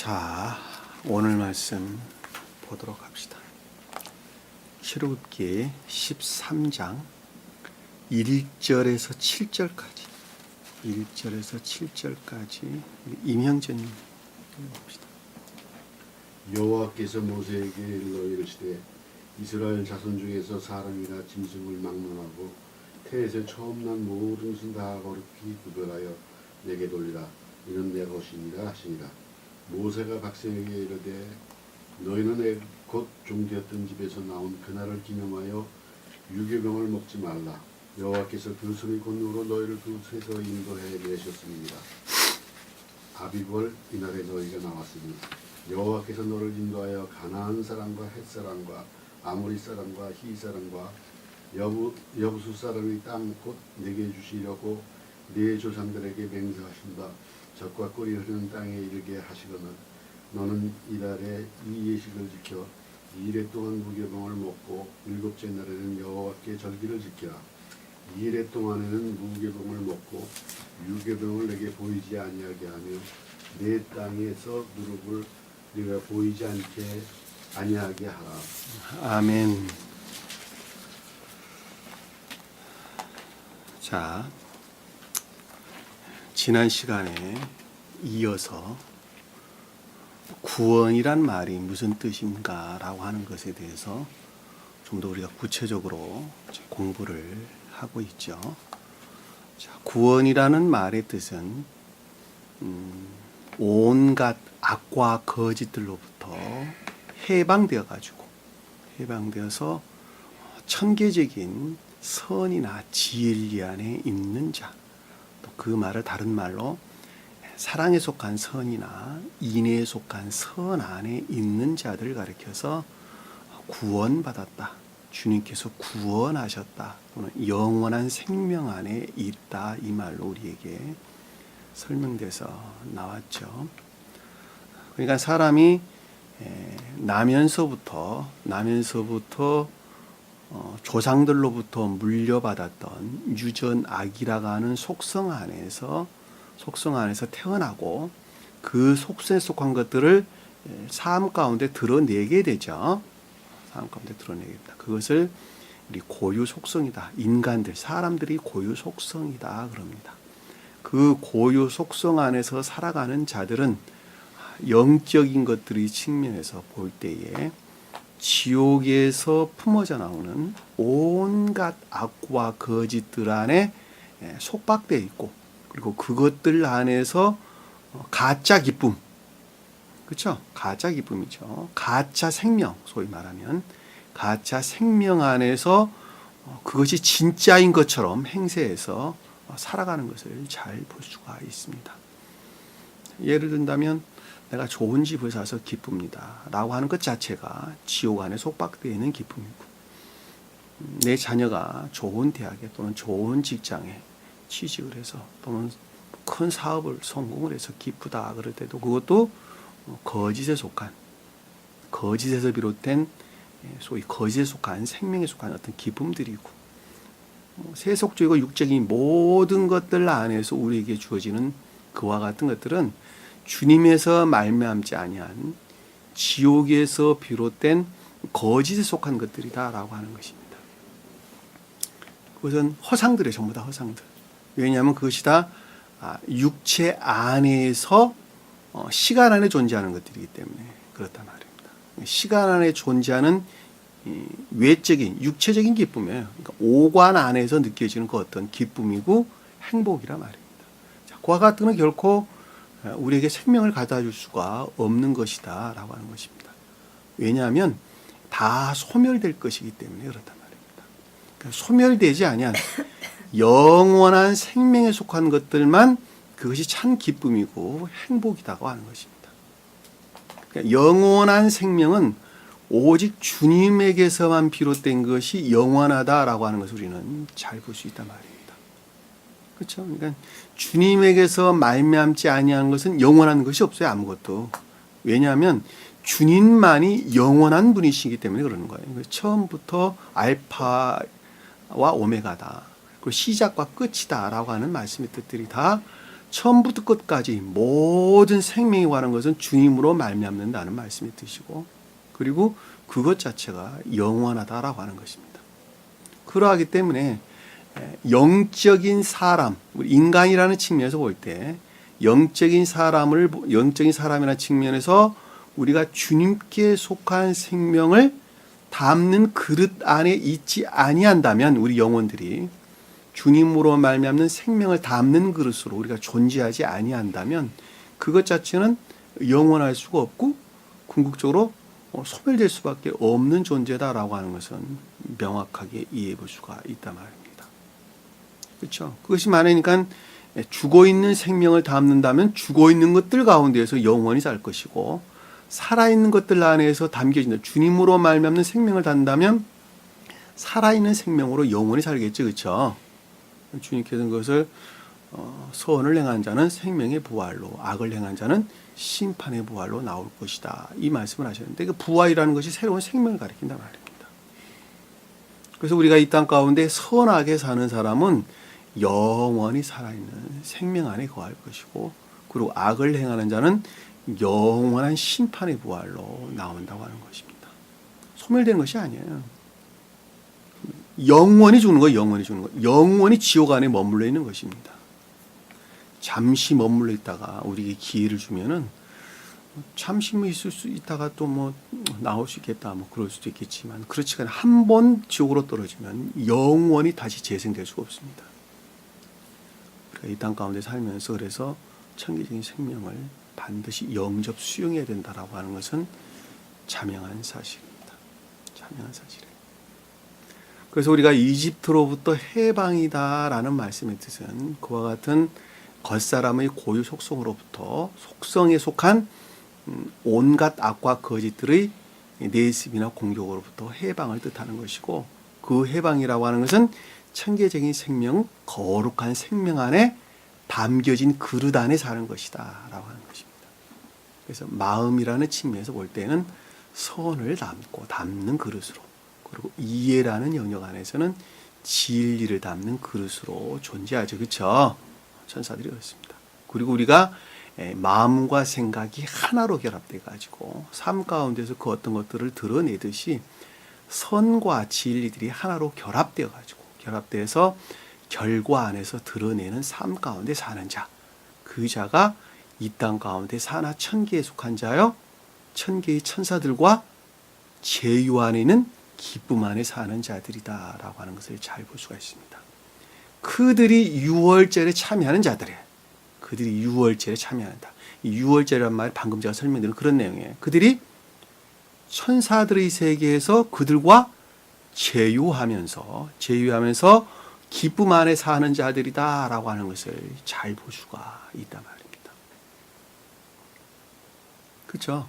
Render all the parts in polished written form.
자, 오늘 말씀 보도록 합시다. 출애굽기 13장 1절에서 7절까지 1절에서 7절까지 임형제님 봅시다. 여호와께서 모세에게 일러 이르시되 이스라엘 자손 중에서 사람이나 짐승을 막론하고 태에서 처음 난 모든 것은 다 거룩히 구별하여 내게 돌리라. 이는 내 것이니라 하시니라. 모세가 백성에게 이르되 너희는 곧 종되었던 집에서 나온 그날을 기념하여 유괴병을 먹지 말라. 여호와께서 그 손이 권능으로 너희를 그곳에서 인도해 내셨습니다. 아비골 이날에 너희가 나왔으니 여호와께서 너를 인도하여 가나안 사람과 헷 사람과 아모리 사람과 히 사람과 여부수 사람의 땅 곧 내게 주시려고 네 조상들에게 맹세하신 바 젖과 꿀이 흐르는 땅에 이르게 하시거늘 너는 이달에 이 예식을 지켜 2일 동안 무교병을 먹고 7째 날에는 여호와께 절기를 지키라. 2일 동안에는 무교병을 먹고 유교병을 내게 보이지 아니하게 하며 내 땅에서 누룩을 네가 보이지 않게 아니하게 하라. 아멘. 자, 지난 시간에 이어서 구원이란 말이 무슨 뜻인가 라고 하는 것에 대해서 좀 더 우리가 구체적으로 공부를 하고 있죠. 자, 구원이라는 말의 뜻은 온갖 악과 거짓들로부터 해방되어서 천계적인 선이나 진리 안에 있는 자, 또 그 말을 다른 말로 사랑에 속한 선이나 인애에 속한 선 안에 있는 자들을 가리켜서 구원받았다, 주님께서 구원하셨다, 또는 영원한 생명 안에 있다, 이 말로 우리에게 설명돼서 나왔죠. 그러니까 사람이 나면서부터 조상들로부터 물려받았던 유전악이라고 하는 속성 안에서 태어나고 그 속성에 속한 것들을 삶 가운데 드러내게 되죠. 삶 가운데 드러내게 됩니다. 그것을 우리 고유 속성이다. 인간들, 사람들이 고유 속성이다 그럽니다. 그 고유 속성 안에서 살아가는 자들은 영적인 것들의 측면에서 볼 때에 지옥에서 품어져 나오는 온갖 악과 거짓들 안에 속박되어 있고, 그리고 그것들 안에서 가짜 기쁨, 그렇죠? 가짜 기쁨이죠. 가짜 생명, 소위 말하면 가짜 생명 안에서 그것이 진짜인 것처럼 행세해서 살아가는 것을 잘 볼 수가 있습니다. 예를 든다면 내가 좋은 집을 사서 기쁩니다 라고 하는 것 자체가 지옥 안에 속박되어 있는 기쁨이고, 내 자녀가 좋은 대학에 또는 좋은 직장에 취직을 해서 또는 큰 사업을 성공을 해서 기쁘다 그럴 때도 그것도 거짓에서 비롯된 소위 거짓에 속한 생명에 속한 어떤 기쁨들이고, 세속적이고 육적인 모든 것들 안에서 우리에게 주어지는 그와 같은 것들은 주님에서 말미암지 아니한 지옥에서 비롯된 거짓에 속한 것들이다라고 하는 것입니다. 그것은 허상들이에요. 전부 다 허상들. 왜냐하면 그것이 다 육체 안에서 시간 안에 존재하는 것들이기 때문에 그렇단 말입니다. 시간 안에 존재하는 외적인 육체적인 기쁨이에요. 그러니까 오관 안에서 느껴지는 그 어떤 기쁨이고 행복이라 말입니다. 자, 그와 같은 건 결코 우리에게 생명을 가져다 줄 수가 없는 것이다 라고 하는 것입니다. 왜냐하면 다 소멸될 것이기 때문에 그렇단 말입니다. 그러니까 소멸되지 아니한 영원한 생명에 속한 것들만 그것이 참 기쁨이고 행복이라고 하는 것입니다. 그러니까 영원한 생명은 오직 주님에게서만 비롯된 것이 영원하다라고 하는 것을 우리는 잘 볼 수 있단 말입니다. 그렇죠? 그러니까 주님에게서 말미암지 아니한 것은 영원한 것이 없어요. 아무것도. 왜냐하면 주님만이 영원한 분이시기 때문에 그러는 거예요. 처음부터 알파와 오메가다. 그리고 시작과 끝이다라고 하는 말씀의 뜻들이 다 처음부터 끝까지 모든 생명에 관한 것은 주님으로 말미암는다는 말씀이 뜻이고, 그리고 그것 자체가 영원하다라고 하는 것입니다. 그러하기 때문에 영적인 사람, 인간이라는 측면에서 볼 때 영적인 사람이라는 측면에서 우리가 주님께 속한 생명을 담는 그릇 안에 있지 아니한다면, 우리 영혼들이 주님으로 말미암는 생명을 담는 그릇으로 우리가 존재하지 아니한다면 그것 자체는 영원할 수가 없고 궁극적으로 소멸될 수밖에 없는 존재다라고 하는 것은 명확하게 이해해 볼 수가 있단 말입니다. 그렇죠? 그것이 말하니까 죽어 있는 생명을 담는다면 죽어 있는 것들 가운데에서 영원히 살 것이고, 살아있는 것들 안에서 담겨진다. 주님으로 말미암는 생명을 담는다면 살아있는 생명으로 영원히 살겠죠. 그렇죠? 주님께서는 그것을 선을 행한 자는 생명의 부활로, 악을 행한 자는 심판의 부활로 나올 것이다, 이 말씀을 하셨는데, 그 부활이라는 것이 새로운 생명을 가리킨단 말입니다. 그래서 우리가 이 땅 가운데 선하게 사는 사람은 영원히 살아있는 생명 안에 거할 것이고, 그리고 악을 행하는 자는 영원한 심판의 부활로 나온다고 하는 것입니다. 소멸되는 것이 아니에요. 영원히 죽는 거예요. 영원히 죽는 거. 영원히 지옥 안에 머물러 있는 것입니다. 잠시 머물러 있다가 우리에게 기회를 주면은 잠시 있을 수 있다가 또 나올 수 있겠다, 그럴 수도 있겠지만, 그렇지가 않아요. 한 번 지옥으로 떨어지면 영원히 다시 재생될 수가 없습니다. 우리가 이 땅 가운데 살면서 그래서 천기적인 생명을 반드시 영접 수용해야 된다라고 하는 것은 자명한 사실입니다. 자명한 사실이에요. 그래서 우리가 이집트로부터 해방이다라는 말씀의 뜻은 그와 같은 겉사람의 고유 속성으로부터, 속성에 속한 온갖 악과 거짓들의 내습이나 공격으로부터 해방을 뜻하는 것이고, 그 해방이라고 하는 것은 천계적인 생명, 거룩한 생명 안에 담겨진 그릇 안에 사는 것이다 라고 하는 것입니다. 그래서 마음이라는 측면에서 볼 때는 선을 담는 그릇으로, 그리고 이해라는 영역 안에서는 진리를 담는 그릇으로 존재하죠. 그렇죠? 천사들이 그렇습니다. 그리고 우리가 마음과 생각이 하나로 결합돼 가지고 삶 가운데서 그 어떤 것들을 드러내듯이 선과 진리들이 하나로 결합돼서 결과 안에서 드러내는 삶 가운데 사는 자, 그 자가 이 땅 가운데 사나 천계에 속한 자요, 천계의 천사들과 제유 안에 있는 기쁨 안에 사는 자들이다라고 하는 것을 잘 볼 수가 있습니다. 그들이 유월절에 참여하는 자들이에요. 그들이 유월절에 참여한다. 이 유월절이란 말, 방금 제가 설명드린 그런 내용이에요. 그들이 천사들의 세계에서 그들과 제유하면서 기쁨 안에 사는 자들이다라고 하는 것을 잘 볼 수가 있단 말입니다. 그렇죠?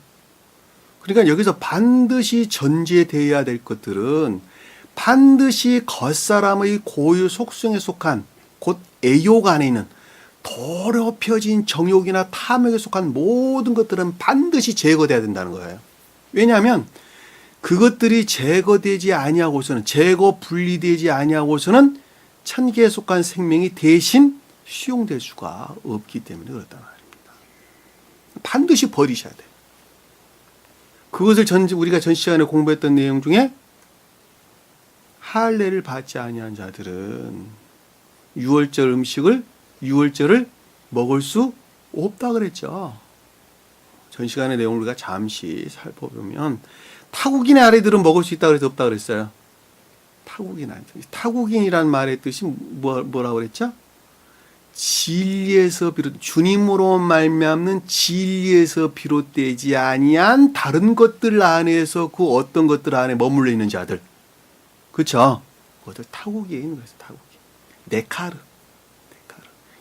그러니까 여기서 반드시 전제되어야 될 것들은 반드시 겉사람의 고유 속성에 속한, 곧 애욕 안에 있는 더럽혀진 정욕이나 탐욕에 속한 모든 것들은 반드시 제거돼야 된다는 거예요. 왜냐하면 그것들이 제거되지 아니하고서는, 분리되지 아니하고서는 천계에 속한 생명이 대신 수용될 수가 없기 때문에 그렇다는 말입니다. 반드시 버리셔야 돼요. 그것을 우리가 전 시간에 공부했던 내용 중에 할례를 받지 아니한 자들은 유월절을 먹을 수 없다 그랬죠. 전 시간의 내용을 우리가 잠시 살펴보면 타국인의 아래들은 먹을 수 있다 그래서 없다 그랬어요. 타국인이란 말의 뜻이 뭐라고 그랬죠? 진리에서 주님으로 말미암는 진리에서 비롯되지 아니한 다른 것들 안에서 그 어떤 것들 안에 머물러 있는 자들, 그렇죠? 그것들 타국인, 그래서 타국인. 네카르,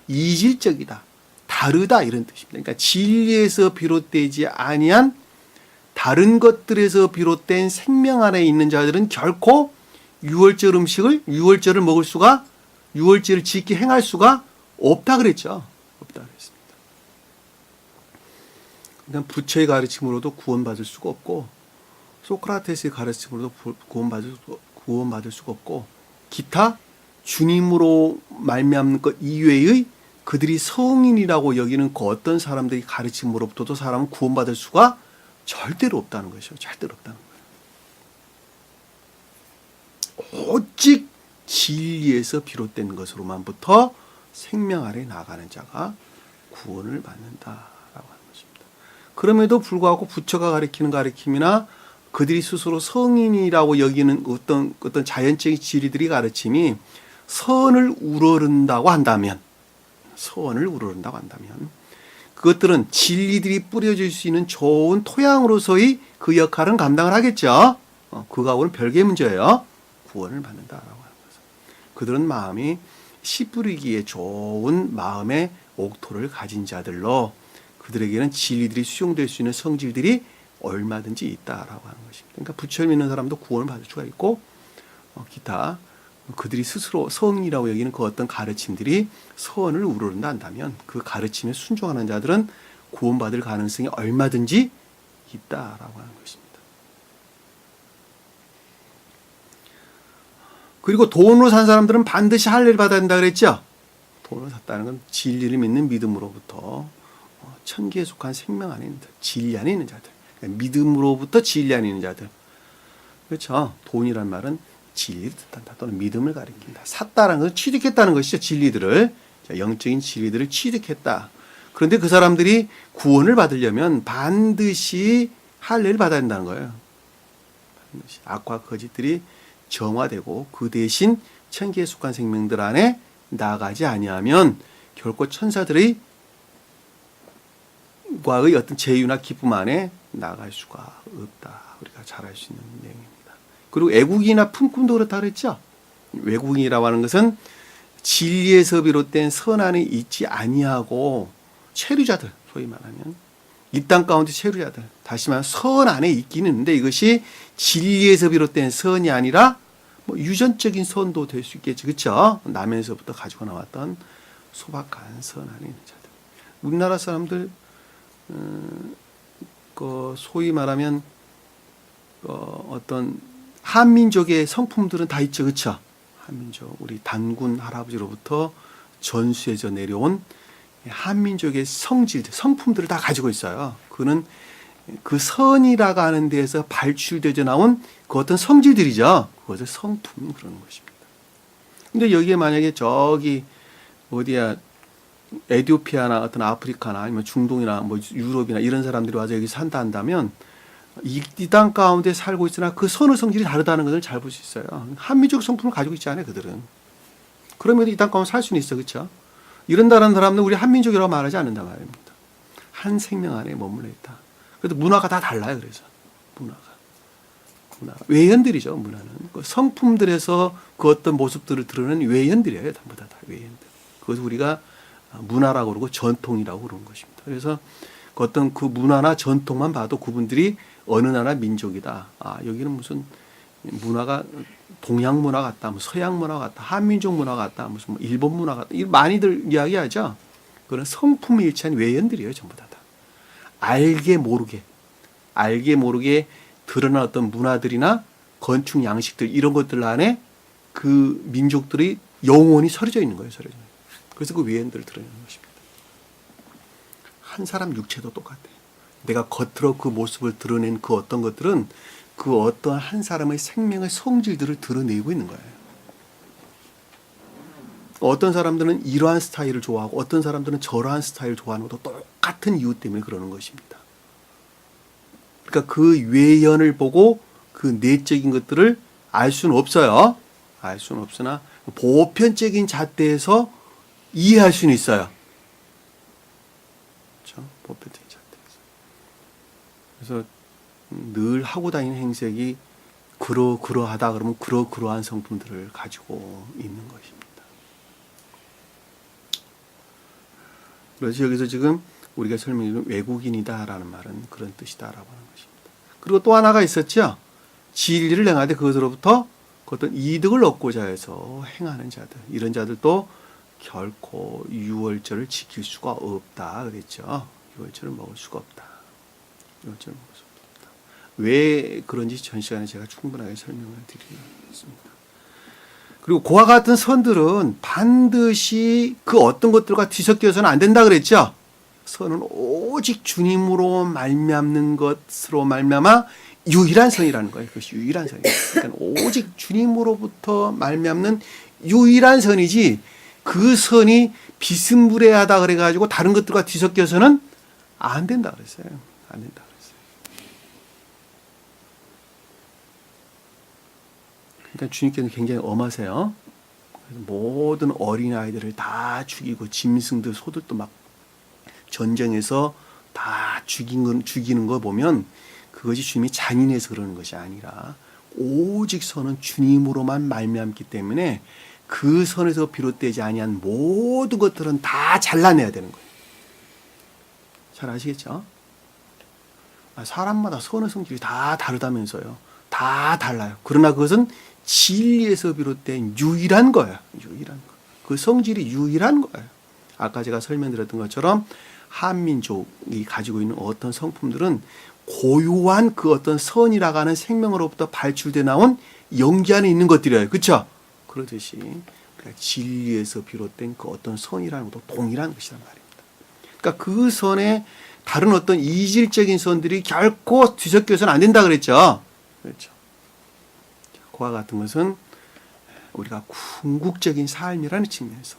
이질적이다, 다르다, 이런 뜻입니다. 그러니까 진리에서 비롯되지 아니한 다른 것들에서 비롯된 생명 안에 있는 자들은 결코 유월절을 먹을 수가, 유월절을 지키 행할 수가 없다 그랬죠. 없다 그랬습니다. 그러니까 부처의 가르침으로도 구원받을 수가 없고, 소크라테스의 가르침으로도 구원받을 수가 없고, 기타 주님으로 말미암는 것 이외의 그들이 성인이라고 여기는 그 어떤 사람들이 가르침으로부터도 사람은 구원받을 수가 절대로 없다는 것이죠. 절대로 없다는 거예요. 오직 진리에서 비롯된 것으로만부터 생명 아래 나가는 자가 구원을 받는다라고 하는 것입니다. 그럼에도 불구하고 부처가 가르치는 가르침이나 그들이 스스로 성인이라고 여기는 어떤 자연적인 진리들이 가르침이 선을 우러른다고 한다면 그것들은 진리들이 뿌려질 수 있는 좋은 토양으로서의 그 역할은 감당을 하겠죠. 그거하고는 별개의 문제예요. 구원을 받는다라고 하는 것은. 그들은 마음이 씨 뿌리기에 좋은 마음의 옥토를 가진 자들로 그들에게는 진리들이 수용될 수 있는 성질들이 얼마든지 있다라고 하는 것입니다. 그러니까 부처를 믿는 사람도 구원을 받을 수가 있고 기타 그들이 스스로 성이라고 여기는 그 어떤 가르침들이 선을 우러른다 한다면 그 가르침에 순종하는 자들은 구원받을 가능성이 얼마든지 있다라고 하는 것입니다. 그리고 돈으로 산 사람들은 반드시 할례를 받아야 된다 그랬죠. 돈을 샀다는 건 진리를 믿는 믿음으로부터 천기에 속한 생명 안에 있는 자들, 진리 안에 있는 자들, 믿음으로부터 진리 안에 있는 자들. 그렇죠. 돈이란 말은 진리를 뜻한다 또는 믿음을 가리킨다. 샀다는 것은 취득했다는 것이죠. 진리들을, 영적인 진리들을 취득했다. 그런데 그 사람들이 구원을 받으려면 반드시 할례를 받아야 한다는 거예요. 반드시 악과 거짓들이 정화되고 그 대신 천기에 속한 생명들 안에 나가지 아니하면 결코 천사들의 과의 어떤 제유나 기쁨 안에 나갈 수가 없다. 우리가 잘 알 수 있는 내용입니다. 그리고 애국이나 품꾼도 그렇다 그랬죠. 외국인이라고 하는 것은 진리에서 비롯된 선 안에 있지 아니하고 체류자들, 소위 말하면 이 땅 가운데 체류자들, 다시 말하면 선 안에 있기는 있는데 이것이 진리에서 비롯된 선이 아니라 뭐 유전적인 선도 될 수 있겠죠. 그렇죠? 남에서부터 가지고 나왔던 소박한 선 안에 있는 자들. 우리나라 사람들 소위 말하면 어떤 한민족의 성품들은 다 있죠. 그렇죠? 한민족, 우리 단군 할아버지로부터 전수해져 내려온 한민족의 성질들, 성품들을 다 가지고 있어요. 그는 그 선이라고 하는 데에서 발출되져 나온 그 어떤 성질들이죠. 그것을 성품 그러는 것입니다. 근데 여기에 만약에 저기 어디야 에티오피아나 어떤 아프리카나 아니면 중동이나 뭐 유럽이나 이런 사람들이 와서 여기 산다 한다면 이 땅 가운데 살고 있으나 그 선의 성질이 다르다는 것을 잘 볼 수 있어요. 한민족 성품을 가지고 있지 않아요, 그들은. 그러면 이 땅 가운데 살 수는 있어, 그렇죠? 이런다는 사람은 우리 한민족이라고 말하지 않는다 말입니다. 한 생명 안에 머물러 있다. 그래도 문화가 다 달라요, 그래서 문화 외연들이죠, 문화는. 그 성품들에서 그 어떤 모습들을 드러내는 외연들이에요, 전부 다 외연들. 그것을 우리가 문화라고 그러고 전통이라고 그러는 것입니다. 그래서 그 어떤 그 문화나 전통만 봐도 그분들이 어느 나라 민족이다. 여기는 무슨 문화가 동양 문화 같다, 뭐 서양 문화 같다, 한민족 문화 같다, 무슨 뭐 일본 문화 같다. 많이들 이야기하죠. 그런 성품이 일치한 외연들이에요, 전부 다. 알게 모르게 드러난 어떤 문화들이나 건축 양식들 이런 것들 안에 그 민족들이 영원히 서려져 있는 거예요, 서려져. 그래서 그 외연들을 드러내는 것입니다. 한 사람 육체도 똑같아요. 내가 겉으로 그 모습을 드러낸 그 어떤 것들은 그 어떤 한 사람의 생명의 성질들을 드러내고 있는 거예요. 어떤 사람들은 이러한 스타일을 좋아하고 어떤 사람들은 저러한 스타일을 좋아하는 것도 똑같은 이유 때문에 그러는 것입니다. 그러니까 그 외연을 보고 그 내적인 것들을 알 수는 없어요. 알 수는 없으나 보편적인 잣대에서 이해할 수는 있어요. 그렇죠? 보편적인 잣대에서. 그래서 늘 하고 다니는 행색이 그러하다 그러면 그러한 성품들을 가지고 있는 것입니다. 그래서 여기서 지금 우리가 설명해준 외국인이다라는 말은 그런 뜻이다라고 하는 것입니다. 그리고 또 하나가 있었죠. 진리를 행하되 그것으로부터 어떤 이득을 얻고자 해서 행하는 자들, 이런 자들도 결코 유월절을 지킬 수가 없다 그랬죠. 유월절을 먹을 수가 없다. 유월절을 먹을 수가 없다. 왜 그런지 전 시간에 제가 충분하게 설명을 드리겠습니다. 그리고 그와 같은 선들은 반드시 그 어떤 것들과 뒤섞여서는 안 된다 그랬죠. 선은 오직 주님으로 말미암는 것으로 말미암아 유일한 선이라는 거예요. 그것이 유일한 선이에요. 그러니까 오직 주님으로부터 말미암는 유일한 선이지 그 선이 비스무리하다 그래가지고 다른 것들과 뒤섞여서는 안 된다 그랬어요. 안 된다 그랬어요. 그러니까 주님께는 굉장히 엄하세요. 모든 어린아이들을 다 죽이고 짐승들 소들도 막 전쟁에서 다 죽이는 거 보면 그것이 주님이 잔인해서 그러는 것이 아니라 오직 선은 주님으로만 말미암기 때문에 그 선에서 비롯되지 아니한 모든 것들은 다 잘라내야 되는 거예요. 잘 아시겠죠? 사람마다 선의 성질이 다 다르다면서요. 다 달라요. 그러나 그것은 진리에서 비롯된 유일한 거예요. 유일한 거. 그 성질이 유일한 거예요. 아까 제가 설명드렸던 것처럼 한민족이 가지고 있는 어떤 성품들은 고유한 그 어떤 선이라고 하는 생명으로부터 발출돼 나온 영기 안에 있는 것들이에요. 그렇죠? 그러듯이 진리에서 비롯된 그 어떤 선이라는 것도 동일한 것이란 말입니다. 그러니까 그 선에 다른 어떤 이질적인 선들이 결코 뒤섞여서는 안 된다 그랬죠. 그렇죠. 그와 같은 것은 우리가 궁극적인 삶이라는 측면에서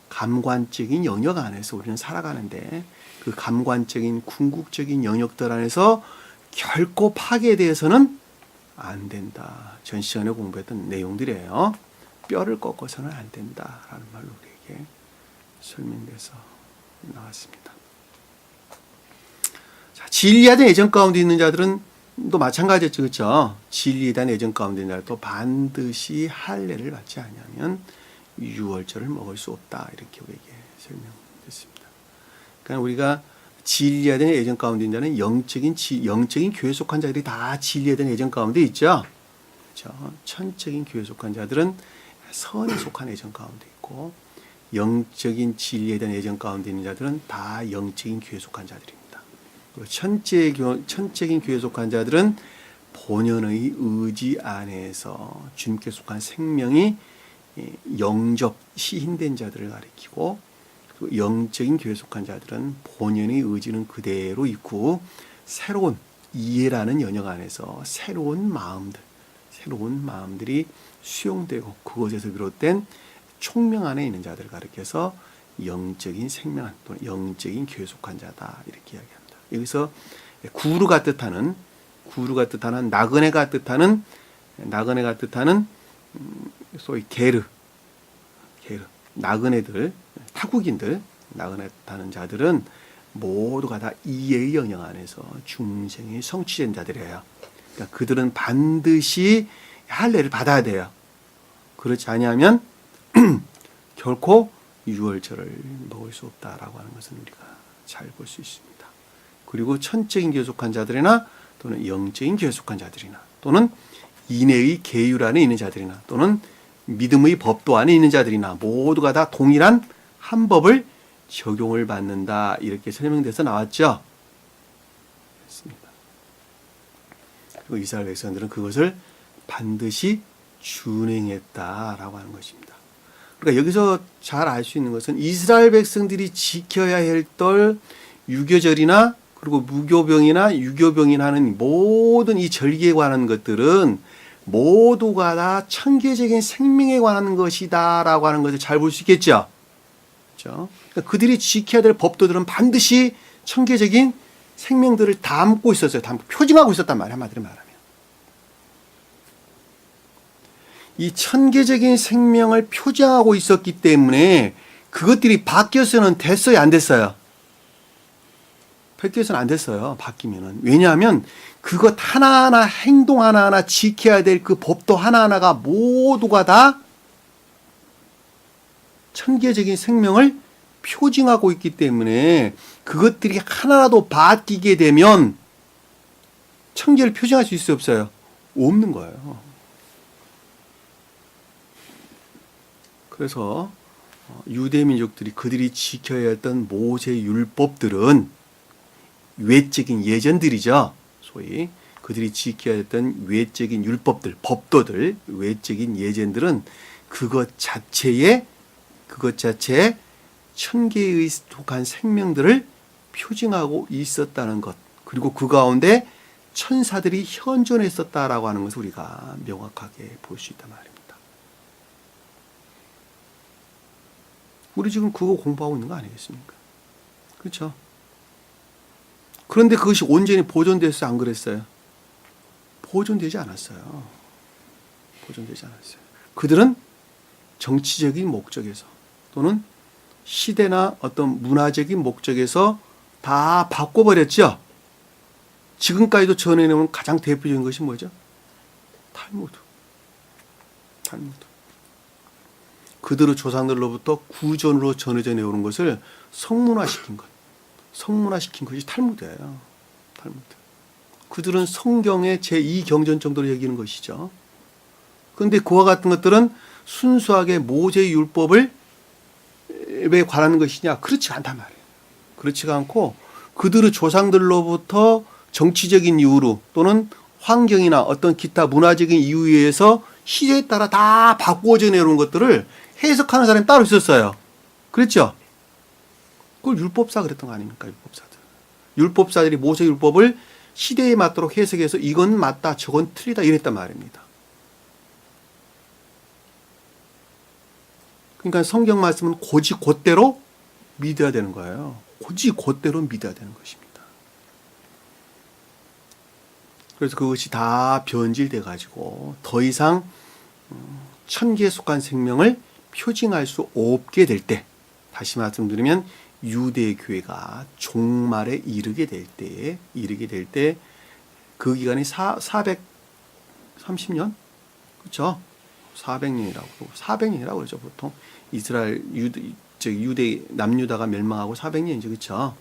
감관적인 영역 안에서 우리는 살아가는데 그 감관적인 궁극적인 영역들 안에서 결코 파괴되어서는 안 된다. 전 시간에 공부했던 내용들이에요. 뼈를 꺾어서는 안 된다라는 말로 우리에게 설명돼서 나왔습니다. 자, 진리에 대한 애정 가운데 있는 자들은 또 마찬가지였죠. 그렇죠? 진리에 대한 애정 가운데 있는 자들도 반드시 할례를 받지 않으면 유월절을 먹을 수 없다. 이렇게 우리에게 설명됐습니다. 그러니까 우리가 진리에 대한 애정 가운데 있는 자는 영적인 교회에 속한 자들이 다 진리에 대한 애정 가운데 있죠. 그렇죠? 천적인 교회에 속한 자들은 선에 속한 애정 가운데 있고 영적인 진리에 대한 애정 가운데 있는 자들은 다 영적인 교회에 속한 자들입니다. 그리고 천적인 교회에 속한 자들은 본연의 의지 안에서 주님께 속한 생명이 영접, 시인된 자들을 가리키고 그리고 영적인 교회에 속한 자들은 본연의 의지는 그대로 있고 새로운 이해라는 영역 안에서 새로운 마음들이 수용되고 그것에서 비롯된 총명 안에 있는 자들을 가리켜서 영적인 생명 또는 영적인 교회에 속한 자다 이렇게 이야기합니다. 여기서 구루가 뜻하는 나그네가 뜻하는 소위 게르 나그네들 타국인들 나그네 뜻하는 자들은 모두가 다 이해의 영역 안에서 중생의 성취된 자들이에요. 그러니까 그들은 반드시 할례를 받아야 돼요. 그렇지 않으면 결코 유월절을 먹을 수 없다라고 하는 것은 우리가 잘 볼 수 있습니다. 그리고 천적인 교회에 속한 자들이나 또는 영적인 교회에 속한 자들이나 또는 인애의 계율 안에 있는 자들이나 또는 믿음의 법도 안에 있는 자들이나 모두가 다 동일한 한 법을 적용을 받는다 이렇게 설명돼서 나왔죠. 그렇습니다. 그리고 이스라엘 백성들은 그것을 반드시 준행했다라고 하는 것입니다. 그러니까 여기서 잘 알 수 있는 것은 이스라엘 백성들이 지켜야 했던 유교절이나 그리고 무교병이나 유교병이나 하는 모든 이 절기에 관한 것들은 모두가 다 천계적인 생명에 관한 것이다라고 하는 것을 잘 볼 수 있겠죠. 그렇죠? 그러니까 그들이 지켜야 될 법도들은 반드시 천계적인 생명들을 담고 있었어요. 표징하고 있었단 말이에요. 한마디로 말하면. 이 천계적인 생명을 표징하고 있었기 때문에 그것들이 바뀌어서는 됐어요? 안 됐어요? 바뀌어서는 안 됐어요. 바뀌면은. 왜냐하면 그것 하나하나 행동 하나하나 지켜야 될 그 법도 하나하나가 모두가 다 천계적인 생명을 표징하고 있기 때문에 그것들이 하나라도 바뀌게 되면 천계를 표징할 수 있어요? 없어요? 없는 거예요. 그래서 유대 민족들이 그들이 지켜야 했던 모세 율법들은 외적인 예전들이죠. 소위 그들이 지켜야 했던 외적인 율법들, 법도들, 외적인 예전들은 그것 자체에 천계의 속한 생명들을 표징하고 있었다는 것, 그리고 그 가운데 천사들이 현존했었다라고 하는 것을 우리가 명확하게 볼 수 있단 말입니다. 우리 지금 그거 공부하고 있는 거 아니겠습니까? 그렇죠? 그런데 그것이 온전히 보존됐어요? 안 그랬어요? 보존되지 않았어요. 보존되지 않았어요. 그들은 정치적인 목적에서 또는 시대나 어떤 문화적인 목적에서 다 바꿔버렸죠. 지금까지도 전해내는 가장 대표적인 것이 뭐죠? 탈무드. 그들의 조상들로부터 구전으로 전해져 내오는 것을 성문화시킨 것이 탈무드예요. 탈무드. 그들은 성경의 제2경전 정도로 여기는 것이죠. 그런데 그와 같은 것들은 순수하게 모세의 율법을 왜 관하는 것이냐? 그렇지 않단 말이에요. 그렇지가 않고 그들의 조상들로부터 정치적인 이유로 또는 환경이나 어떤 기타 문화적인 이유에 의해서 시대에 따라 다 바꾸어져 내려오는 것들을 해석하는 사람이 따로 있었어요. 그렇죠? 그걸 율법사 그랬던 거 아닙니까? 율법사들이 모세 율법을 시대에 맞도록 해석해서 이건 맞다, 저건 틀리다 이랬단 말입니다. 그러니까 성경 말씀은 고지 곧대로 믿어야 되는 거예요. 고지 곧대로 믿어야 되는 것입니다. 그래서 그것이 다 변질돼 가지고 더 이상 천계에 속한 생명을 표징할 수 없게 될 때, 다시 말씀드리면 유대 교회가 종말에 이르게 될 때 그 기간이 430년? 그렇죠? 400년이라고 그러죠, 보통. 이스라엘 유대 남유다가 멸망하고 400년이죠. 그렇죠?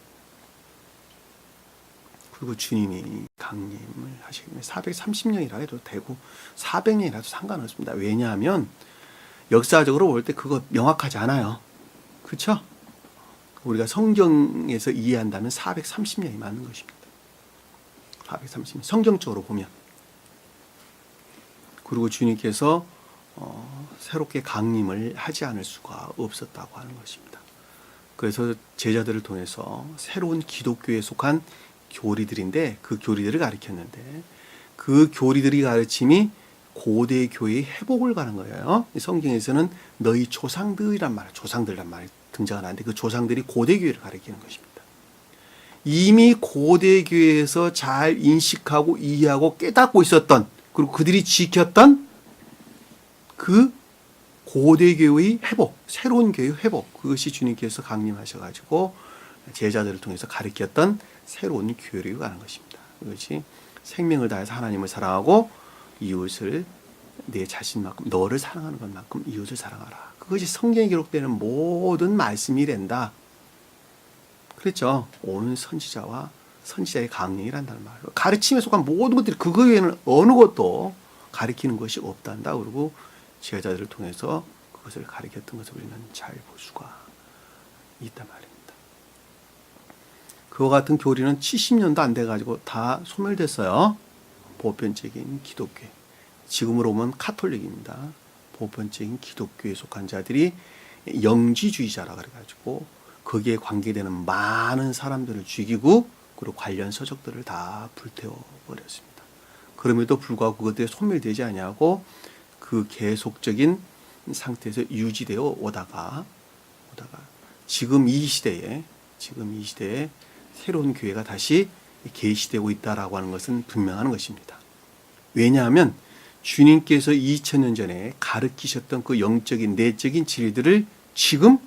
그리고 주님이 강림을 하시면 430년이라 해도 되고 400년이라도 상관없습니다. 왜냐하면 역사적으로 볼 때 그거 명확하지 않아요. 그렇죠? 우리가 성경에서 이해한다면 430년이 맞는 것입니다. 430년. 성경적으로 보면. 그리고 주님께서 새롭게 강림을 하지 않을 수가 없었다고 하는 것입니다. 그래서 제자들을 통해서 새로운 기독교에 속한 교리들인데 그 교리들을 가르쳤는데 그 교리들이 가르침이 고대 교회의 회복을 가는 거예요. 성경에서는 너희 조상들이란 말이 등장을 하는데 그 조상들이 고대 교회를 가리키는 것입니다. 이미 고대 교회에서 잘 인식하고 이해하고 깨닫고 있었던, 그리고 그들이 지켰던 그 고대 교회의 회복, 새로운 교회의 회복, 그것이 주님께서 강림하셔가지고 제자들을 통해서 가르쳤던 새로운 교회로 가는 것입니다. 그것이 생명을 다해서 하나님을 사랑하고 이웃을 내 자신만큼, 너를 사랑하는 것만큼 이웃을 사랑하라. 그것이 성경에 기록되는 모든 말씀이란다. 그렇죠? 오는 선지자와 선지자의 강령이란다는 말로 가르침에 속한 모든 것들이 그거 외에는 어느 것도 가르치는 것이 없단다. 그리고 제자들을 통해서 그것을 가르쳤던 것을 우리는 잘 볼 수가 있단 말입니다. 그와 같은 교리는 70년도 안 돼가지고 다 소멸됐어요. 보편적인 기독교. 지금으로 보면 카톨릭입니다. 보편적인 기독교에 속한 자들이 영지주의자라 그래가지고 거기에 관계되는 많은 사람들을 죽이고 그리고 관련 서적들을 다 불태워버렸습니다. 그럼에도 불구하고 그것들이 소멸되지 아니하고 그 계속적인 상태에서 유지되어 오다가 지금 이 시대에 새로운 교회가 다시 계시되고 있다라고 하는 것은 분명한 것입니다. 왜냐하면 주님께서 2000년 전에 가르치셨던 그 영적인 내적인 진리들을 지금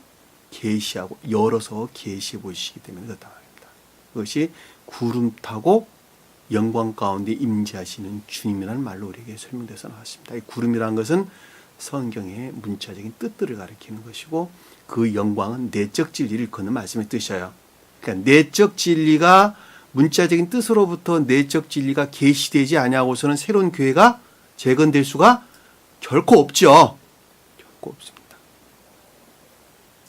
계시하고 열어서 계시해 보시기 때문에 그렇다 말입니다. 그것이 구름 타고 영광 가운데 임재하시는 주님이라는 말로 우리에게 설명돼서 나왔습니다. 이 구름이라는 것은 성경의 문자적인 뜻들을 가리키는 것이고 그 영광은 내적 진리를 걷는 말씀의 뜻이에요. 그러니까 내적 진리가 문자적인 뜻으로부터 내적 진리가 계시되지 아니하고서는 새로운 교회가 재건될 수가 결코 없죠. 결코 없습니다.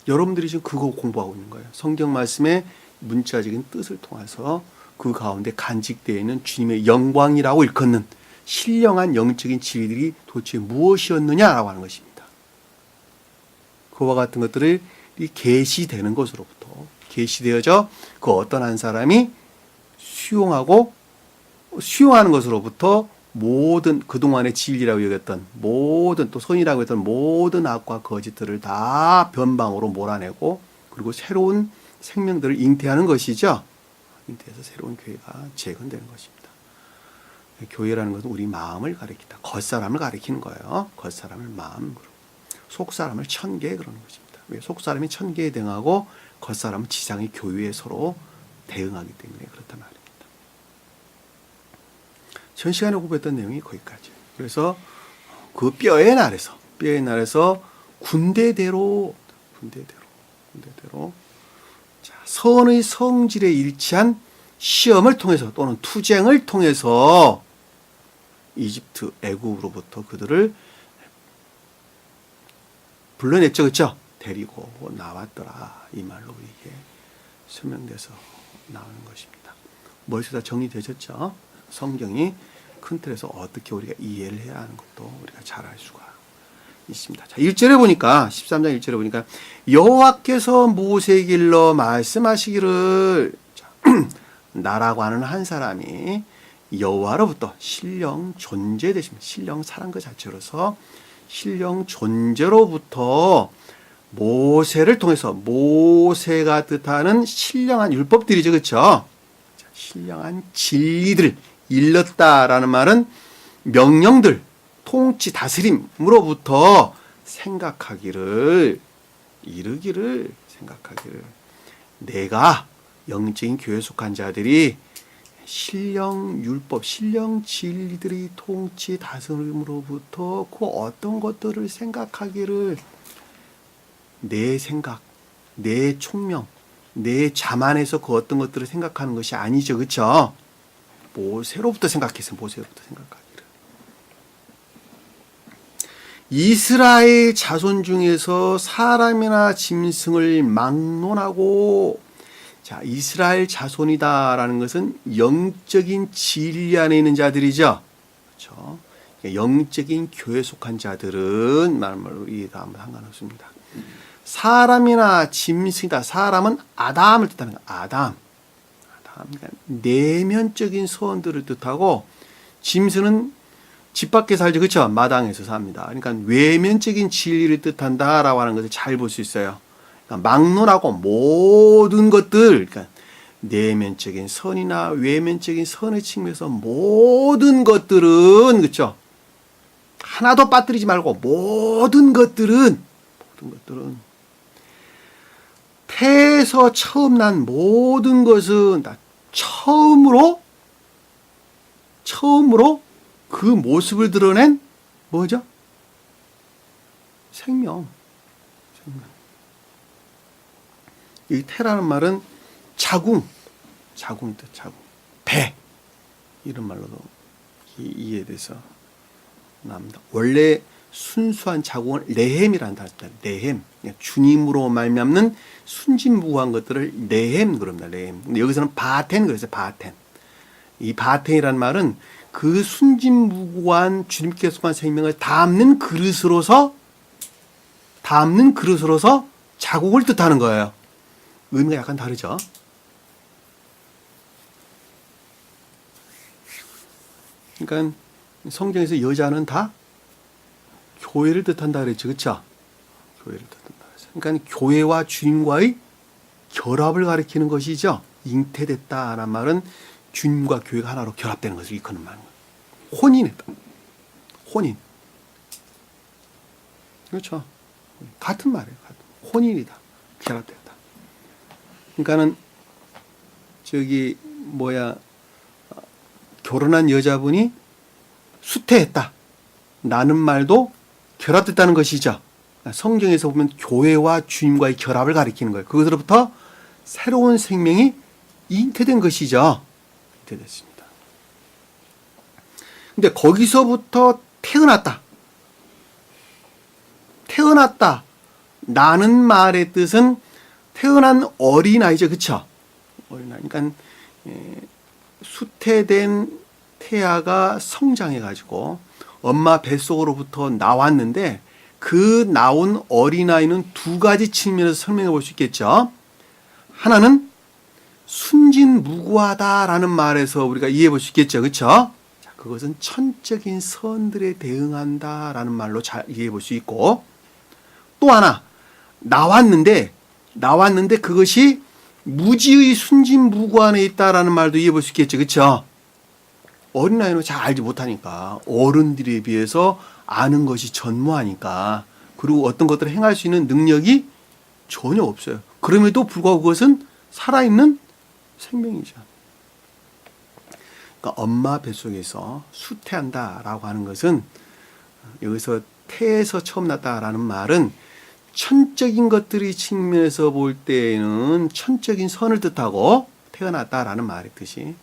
여러분들이 지금 그거 공부하고 있는 거예요. 성경 말씀의 문자적인 뜻을 통해서 그 가운데 간직되어 있는 주님의 영광이라고 일컫는 신령한 영적인 진리들이 도대체 무엇이었느냐라고 하는 것입니다. 그와 같은 것들이 계시되는 것으로부터 계시되어져 그 어떤 한 사람이 수용하는 것으로부터 모든 그동안의 진리라고 여겼던 모든 또 선이라고 했던 모든 악과 거짓들을 다 변방으로 몰아내고 그리고 새로운 생명들을 잉태하는 것이죠. 잉태해서 새로운 교회가 재건되는 것입니다. 교회라는 것은 우리 마음을 가리킨다. 겉사람을 가리키는 거예요. 겉사람을 마음으로. 속사람을 천개에 그러는 것입니다. 왜? 속사람이 천개에 대응하고 겉사람은 지상의 교회에 서로 대응하기 때문에 그렇단 말입니다. 전 시간에 공부했던 내용이 거기까지예요. 그래서 그 뼈의 날에서 군대대로 자, 선의 성질에 일치한 시험을 통해서 또는 투쟁을 통해서 이집트 애국으로부터 그들을 불러냈죠. 그렇죠? 데리고 나왔더라. 이 말로 이게 설명돼서 나오는 것입니다. 머릿속에 다 정리되셨죠? 성경이 큰 틀에서 어떻게 우리가 이해를 해야 하는 것도 우리가 잘 알 수가 있습니다. 자, 1절에 보니까 13장 1절에 보니까 여호와께서 모세에게 길러 말씀하시기를 나라고 하는 한 사람이 여호와로부터 신령 존재 되십니다. 신령 사랑 그 자체로서 신령 존재로부터 모세를 통해서 모세가 뜻하는 신령한 율법들이죠. 그렇죠? 신령한 진리들을 일렀다라는 말은 명령들, 통치, 다스림으로부터 이르기를 생각하기를 내가 영적인 교회에 속한 자들이 신령 율법, 신령 진리들이 통치, 다스림으로부터 그 어떤 것들을 생각하기를 내 생각, 내 총명, 내 자만에서 그 어떤 것들을 생각하는 것이 아니죠. 그렇죠? 모세로부터 생각해서 모세로부터 생각하기를. 이스라엘 자손 중에서 사람이나 짐승을 막론하고 자, 이스라엘 자손이다라는 것은 영적인 진리 안에 있는 자들이죠. 그렇죠? 영적인 교회에 속한 자들은 말로 이해하면 상관없습니다. 사람이나 짐승이다. 사람은 아담을 뜻하는 거예요. 아담. 그러니까 내면적인 소원들을 뜻하고 짐승은 집 밖에 살죠. 그렇죠? 마당에서 삽니다. 그러니까 외면적인 진리를 뜻한다라고 하는 것을 잘 볼 수 있어요. 그러니까 막론하고 모든 것들, 그러니까 내면적인 선이나 외면적인 선의 측면에서 모든 것들은 그렇죠? 하나도 빠뜨리지 말고 모든 것들은 태에서 처음 난 모든 것은 다 처음으로 그 모습을 드러낸 뭐죠? 생명. 이 태라는 말은 자궁, 자궁. 배. 이런 말로도 이해돼서 나옵니다. 원래 순수한 자궁을 레헴이라는 단어입니다. 레헴. 주님으로 말미암는 순진무구한 것들을 레헴 그럽니다. 레헴. 근데 여기서는 바텐 그래서 바텐. 이 바텐이라는 말은 그 순진무구한 주님께 속한 생명을 담는 그릇으로서 자국을 뜻하는 거예요. 의미가 약간 다르죠. 그러니까 성경에서 여자는 다 교회를 뜻한다 그랬죠. 그렇죠? 교회를 뜻한다 그랬어요. 그러니까 교회와 주님과의 결합을 가리키는 것이죠. 잉태됐다라는 말은 주님과 교회가 하나로 결합되는 것을 일컫는 말입니다. 혼인했다. 혼인. 그렇죠. 같은 말이에요. 혼인이다. 결합됐다. 그러니까는 결혼한 여자분이 수태했다. 라는 말도 결합됐다는 것이죠. 성경에서 보면 교회와 주님과의 결합을 가리키는 거예요. 그것으로부터 새로운 생명이 잉태된 것이죠. 잉태됐습니다. 근데 거기서부터 태어났다. 라는 말의 뜻은 태어난 어린아이죠. 그쵸? 어린아이. 그러니까 수태된 태아가 성장해가지고 엄마 뱃속으로부터 나왔는데 그 나온 어린아이는 두 가지 측면에서 설명해 볼 수 있겠죠. 하나는 순진무구하다라는 말에서 우리가 이해해 볼 수 있겠죠. 그렇죠? 자, 그것은 천적인 선들에 대응한다라는 말로 잘 이해해 볼 수 있고, 또 하나 나왔는데 그것이 무지의 순진무구 안에 있다라는 말도 이해해 볼 수 있겠죠. 그렇죠? 어린아이는 잘 알지 못하니까, 어른들에 비해서 아는 것이 전무하니까, 그리고 어떤 것들을 행할 수 있는 능력이 전혀 없어요. 그럼에도 불구하고 그것은 살아있는 생명이죠. 그러니까 엄마 뱃속에서 수태한다라고 하는 것은, 여기서 태에서 처음 났다라는 말은 천적인 것들이 측면에서 볼 때에는 천적인 선을 뜻하고 태어났다라는 말의 뜻이,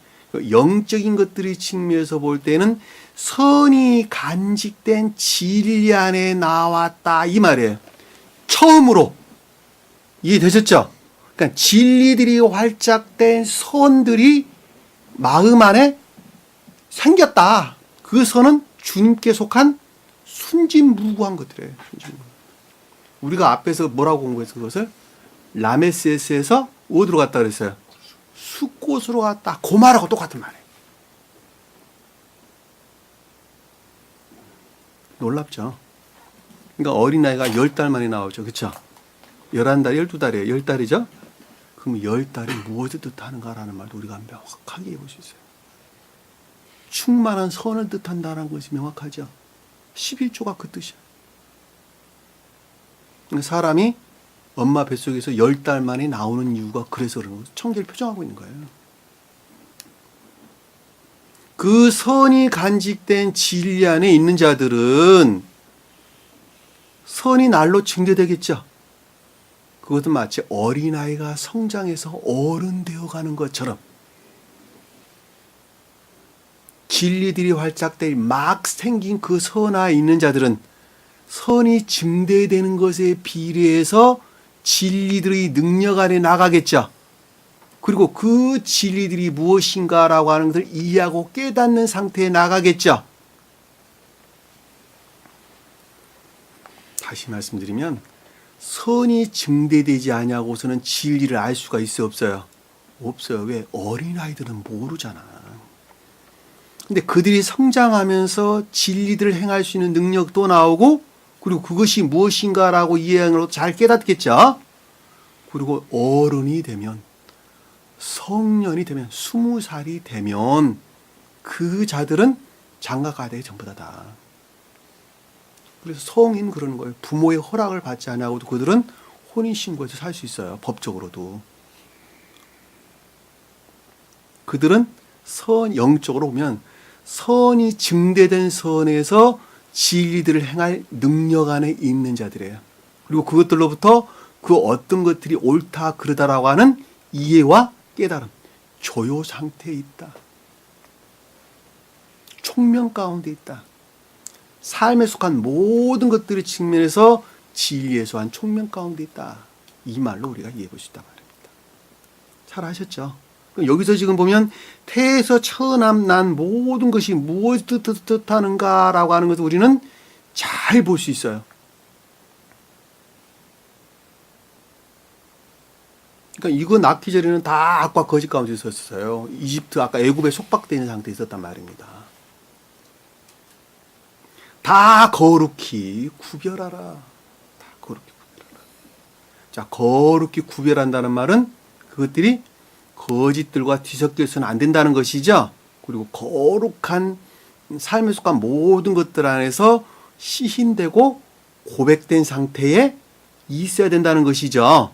영적인 것들이 측면에서 볼 때는 선이 간직된 진리 안에 나왔다 이 말이에요. 처음으로 이해되셨죠? 그러니까 진리들이 활짝된 선들이 마음 안에 생겼다. 그 선은 주님께 속한 순진무구한 것들이에요. 순진무구. 우리가 앞에서 뭐라고 공부해서 그것을 라메세스에서 어디로 갔다 그랬어요? 숫곳으로 갔다. 그 말하고 똑같은 말이에요. 놀랍죠? 그러니까 어린아이가 10달 만에 나오죠. 그렇죠? 11달, 12달이에요. 10달이죠? 그럼 10달이 무엇을 뜻하는가라는 말도 우리가 명확하게 해볼 수 있어요. 충만한 선을 뜻한다는 것이 명확하죠. 11조가 그 뜻이야. 사람이 엄마 뱃속에서 10달 만에 나오는 이유가 그래서 그러는 거예요. 청계를 표정하고 있는 거예요. 그 선이 간직된 진리 안에 있는 자들은 선이 날로 증대되겠죠. 그것은 마치 어린아이가 성장해서 어른 되어가는 것처럼 진리들이 활짝될 막 생긴 그 선 안에 있는 자들은 선이 증대되는 것에 비례해서 진리들의 능력 안에 나가겠죠. 그리고 그 진리들이 무엇인가라고 하는 것을 이해하고 깨닫는 상태에 나가겠죠. 다시 말씀드리면 선이 증대되지 아니하고서는 진리를 알 수가 있어요, 없어요? 없어요. 왜? 어린아이들은 모르잖아. 근데 그들이 성장하면서 진리들을 행할 수 있는 능력도 나오고, 그리고 그것이 무엇인가라고 이해하는 걸 잘 깨닫겠죠. 그리고 어른이 되면, 성년이 되면, 20살이 되면 그 자들은 장가가되 전부 다다. 그래서 성인 그러는 거예요. 부모의 허락을 받지 않아도 그들은 혼인신고해서 살 수 있어요. 법적으로도. 그들은 영적으로 보면 선이 증대된 선에서 진리들을 행할 능력 안에 있는 자들이에요. 그리고 그것들로부터 그 어떤 것들이 옳다 그르다라고 하는 이해와 깨달음, 조요 상태에 있다. 총명 가운데 있다. 삶에 속한 모든 것들의 측면에서 진리에 속한 총명 가운데 있다. 이 말로 우리가 이해해 볼 수 있단 말입니다. 잘 아셨죠? 여기서 지금 보면 태에서 처음 난 모든 것이 무엇을 뜻하는가라고 하는 것을 우리는 잘 볼 수 있어요. 그러니까 이거 낳기 전에는 다 악과 거짓 가운데 있었어요. 이집트 아까 애굽에 속박되어 있는 상태에 있었단 말입니다. 다 거룩히 구별하라. 다 거룩히 구별하라. 자, 거룩히 구별한다는 말은 그것들이 거짓들과 뒤섞여서는 안 된다는 것이죠. 그리고 거룩한 삶에 속한 모든 것들 안에서 시인되고 고백된 상태에 있어야 된다는 것이죠.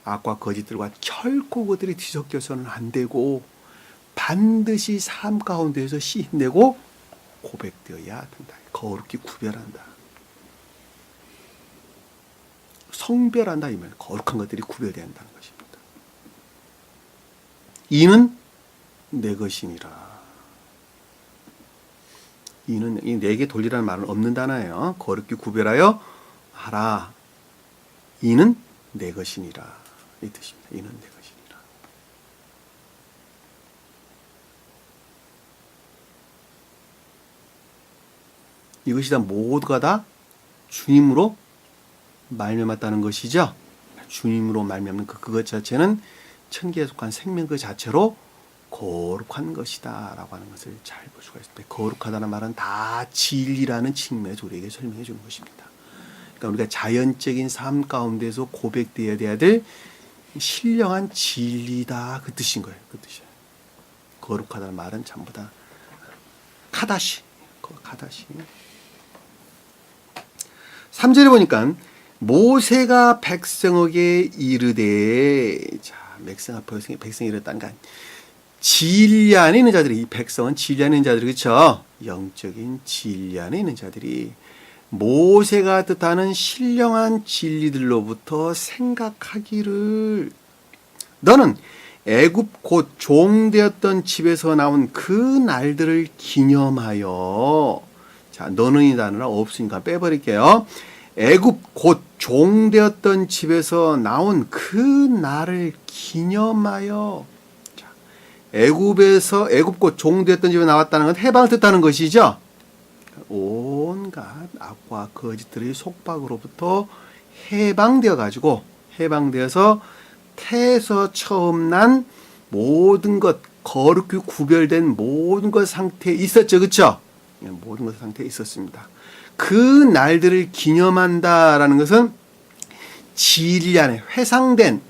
악과 거짓들과 결코 그들이 뒤섞여서는 안 되고 반드시 삶 가운데에서 시인되고 고백되어야 된다. 거룩히 구별한다. 성별한다 이 말. 거룩한 것들이 구별되어야 한다는 것입니다. 이는 내 것이니라. 이는 이 내게 돌리라는 말은 없는 단어예요. 거룩히 구별하여 하라. 이는 내 것이니라. 이 뜻입니다. 이는 내 것이니라. 이것이 다 모두가 다 주님으로 말미암았다는 것이죠. 주님으로 말미암는 그것 자체는 천계에 속한 생명 그 자체로 거룩한 것이다 라고 하는 것을 잘 볼 수가 있습니다. 거룩하다는 말은 다 진리라는 측면에서 우리에게 설명해 주는 것입니다. 그러니까 우리가 자연적인 삶 가운데서 고백되어야 될 신령한 진리다 그 뜻인 거예요. 그 뜻이에요. 거룩하다는 말은 전부 다 카다시. 3절에 보니까 모세가 백성에게 이르되, 자, 백성이 이르다는 건 진리 안에 있는 자들이, 이 백성은 진리 안에 있는 자들이, 그렇죠? 영적인 진리 안에 있는 자들이 모세가 뜻하는 신령한 진리들로부터 생각하기를, 너는 애굽 곧 종되었던 집에서 나온 그 날들을 기념하여, 자, 너는 이 단어가 없으니까 빼버릴게요. 애굽 곧 종되었던 집에서 나온 그 날을 기념하여. 자, 애굽 곧 종되었던 집에 나왔다는 건 해방을 뜻하는 것이죠. 온갖 악과 거짓들의 속박으로부터 해방되어서 태에서 처음 난 모든 것, 거룩히 구별된 모든 것 상태에 있었죠. 그렇죠? 모든 것 상태에 있었습니다. 그 날들을 기념한다라는 것은 진리 안에 회상된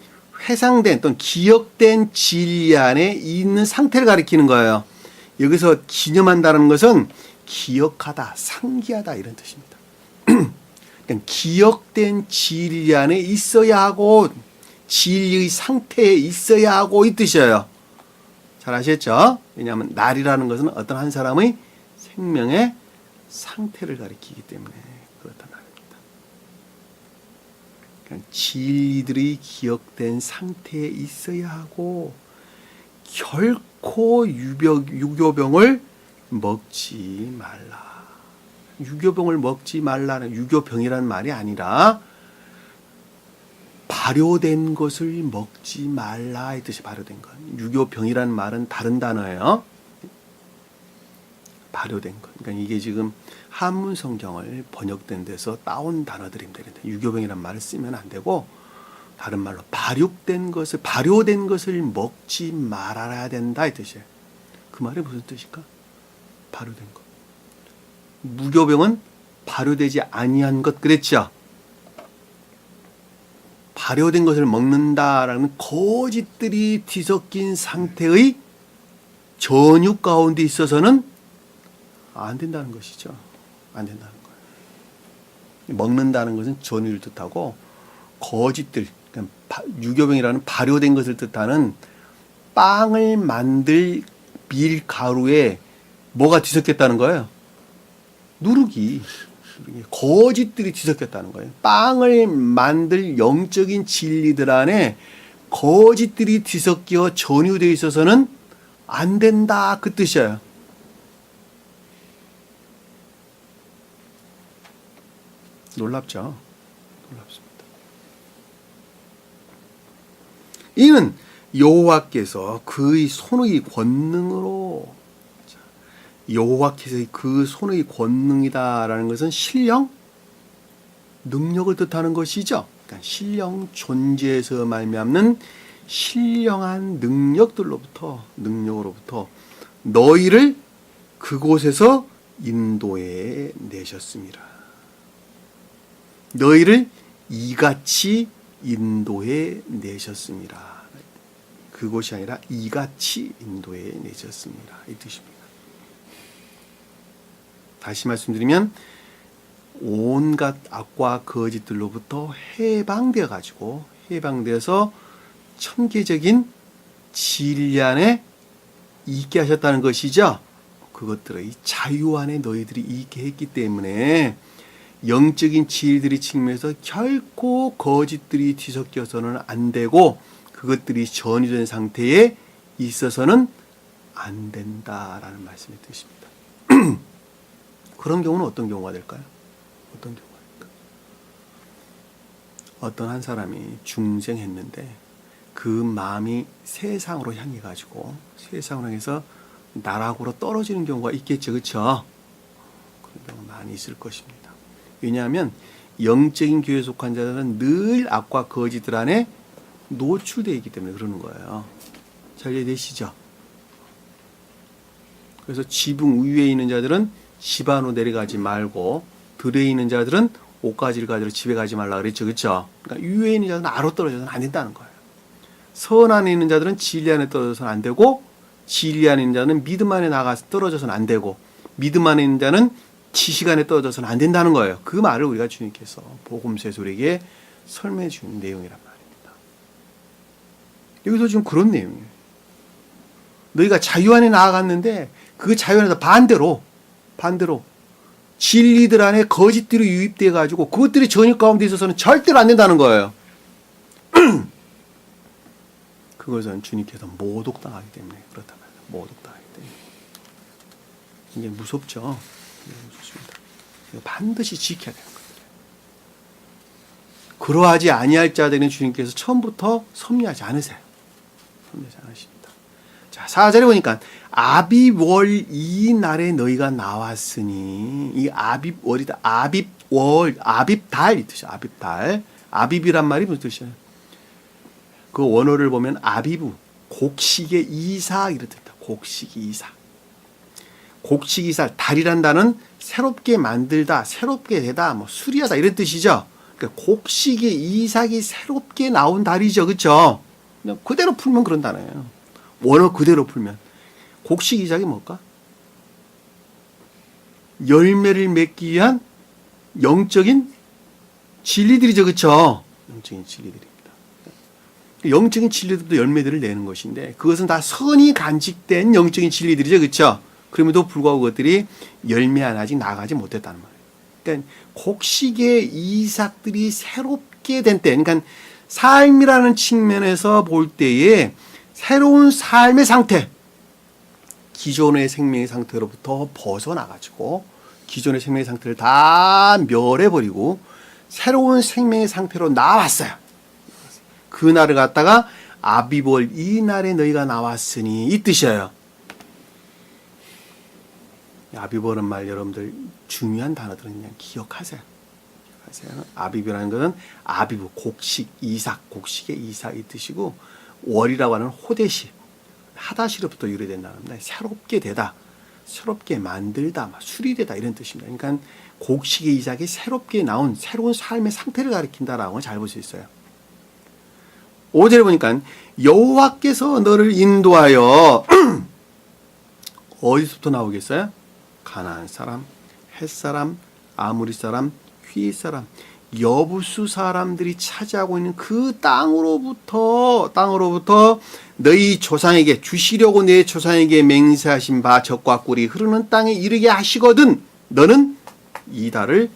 또는 기억된 진리 안에 있는 상태를 가리키는 거예요. 여기서 기념한다는 것은 기억하다, 상기하다 이런 뜻입니다. 그러니까 기억된 진리 안에 있어야 하고 진리의 상태에 있어야 하고 이 뜻이에요. 잘 아시겠죠? 왜냐하면 날이라는 것은 어떤 한 사람의 생명의 상태를 가리키기 때문에 그렇다는 말입니다. 그러니까 진리들이 기억된 상태에 있어야 하고 결코 유교병을 먹지 말라. 유교병을 먹지 말라는, 유교병이라는 말이 아니라 발효된 것을 먹지 말라 이 뜻이 발효된 것. 유교병이라는 말은 다른 단어예요. 발효된 것. 그러니까 이게 지금 한문 성경을 번역된 데서 따온 단어들입니다. 유교병이라는 말을 쓰면 안 되고 다른 말로 발효된 것을 먹지 말아야 된다 이 뜻이에요. 그 말이 무슨 뜻일까? 발효된 것. 무교병은 발효되지 아니한 것 그랬죠. 발효된 것을 먹는다라는 거짓들이 뒤섞인 상태의 전육 가운데 있어서는 안 된다는 것이죠. 안 된다는 거예요. 먹는다는 것은 전유를 뜻하고 거짓들, 유교병이라는 발효된 것을 뜻하는 빵을 만들 밀가루에 뭐가 뒤섞였다는 거예요? 누룩이. 거짓들이 뒤섞였다는 거예요. 빵을 만들 영적인 진리들 안에 거짓들이 뒤섞여 전유되어 있어서는 안 된다 그 뜻이에요. 놀랍죠? 놀랍습니다. 이는 여호와께서 그의 손의 권능으로, 여호와께서의 그 손의 권능이다라는 것은 신령, 능력을 뜻하는 것이죠. 그러니까 신령 존재에서 말미암는 신령한 능력으로부터 너희를 그곳에서 인도해 내셨습니다. 너희를 이같이 인도해 내셨습니다. 그곳이 아니라 이같이 인도해 내셨습니다. 이 뜻입니다. 다시 말씀드리면 온갖 악과 거짓들로부터 해방되어서 천계적인 진리 안에 있게 하셨다는 것이죠. 그것들의 자유 안에 너희들이 있게 했기 때문에 영적인 진리들의 측면에서 결코 거짓들이 뒤섞여서는 안 되고 그것들이 전이된 상태에 있어서는 안 된다라는 말씀의 뜻입니다. 그런 경우는 어떤 경우가 될까요? 어떤 한 사람이 중생했는데 그 마음이 세상으로 향해 가지고 세상으로 향해서 나락으로 떨어지는 경우가 있겠죠. 그렇죠? 많이 있을 것입니다. 왜냐하면 영적인 교회에 속한 자들은 늘 악과 거짓들 안에 노출되어 있기 때문에 그러는 거예요. 잘 이해되시죠? 그래서 지붕 위에 있는 자들은 집 안으로 내려가지 말고 들에 있는 자들은 옷가지를 가지고 집에 가지 말라 그랬죠. 그렇죠? 그러니까 위에 있는 자들은 아래로 떨어져서는 안 된다는 거예요. 선 안에 있는 자들은 진리 안에 떨어져서는 안 되고 진리 안에 있는 자는 믿음 안에 나가서 떨어져서는 안 되고 믿음 안에 있는 자는 지식 안에 떨어져서는 안 된다는 거예요. 그 말을 우리가 주님께서 복음서에서 우리에게 설명해 주는 내용이란 말입니다. 여기서 지금 그런 내용이에요. 너희가 자유 안에 나아갔는데 그 자유 안에서 반대로 진리들 안에 거짓들이 유입돼 가지고 그것들이 전입 가운데 있어서는 절대로 안 된다는 거예요. 그것은 주님께서 모독당하기 때문에 그렇단 말이에요. 모독당하기 때문에. 이게 무섭죠. 무섭습니다. 반드시 지켜야 되는 거예요. 그러하지 아니할 자들은 주님께서 처음부터 섭리하지 않으세요. 섭리하지 않으십니다. 자, 4절에 보니까 아비월 이 날에 너희가 나왔으니 이 아비월이다. 아비월, 아빕달 이 뜻이야. 아빕달. 아빕이란 말이 무슨 뜻이에요? 그 원어를 보면 아비부, 곡식의 이삭 이렇게 된다. 곡식 이삭. 곡식 이삭, 달이란 단어는 새롭게 만들다, 새롭게 되다, 뭐 수리하다 이런 뜻이죠. 그러니까 곡식의 이삭이 새롭게 나온 달이죠. 그렇죠? 그냥 그대로 풀면 그런 단어예요. 원어 그대로 풀면. 곡식 이삭이 뭘까? 열매를 맺기 위한 영적인 진리들이죠. 그렇죠? 영적인 진리들입니다. 영적인 진리들도 열매들을 내는 것인데 그것은 다 선이 간직된 영적인 진리들이죠. 그렇죠? 그럼에도 불구하고 그것들이 열매 하나 아직 나가지 못했다는 말이에요. 그러니까 곡식의 이삭들이 새롭게 된 때, 그러니까 삶이라는 측면에서 볼 때에 새로운 삶의 상태, 기존의 생명의 상태로부터 벗어나가지고 기존의 생명의 상태를 다 멸해버리고 새로운 생명의 상태로 나왔어요. 그 날을 갖다가 아비볼 이 날에 너희가 나왔으니 이 뜻이에요. 아비볼은 말 여러분들 중요한 단어들은 그냥 기억하세요. 아비볼이라는 것은 아비부 곡식 이삭 곡식의 이삭 이 뜻이고 월이라고 하는 호데시 하다시로부터 유래된다는 겁니다. 새롭게 되다, 새롭게 만들다, 수리되다 이런 뜻입니다. 그러니까 곡식의 이삭이 새롭게 나온 새로운 삶의 상태를 가리킨다라고 잘 볼 수 있어요. 5절에 보니까 여호와께서 너를 인도하여 어디서부터 나오겠어요? 가나안 사람, 헷 사람, 아무리 사람, 휘 사람, 여부수 사람들이 차지하고 있는 그 땅으로부터 너희 조상에게 주시려고 내 조상에게 맹세하신 바 젖과 꿀이 흐르는 땅에 이르게 하시거든 너는 이 달을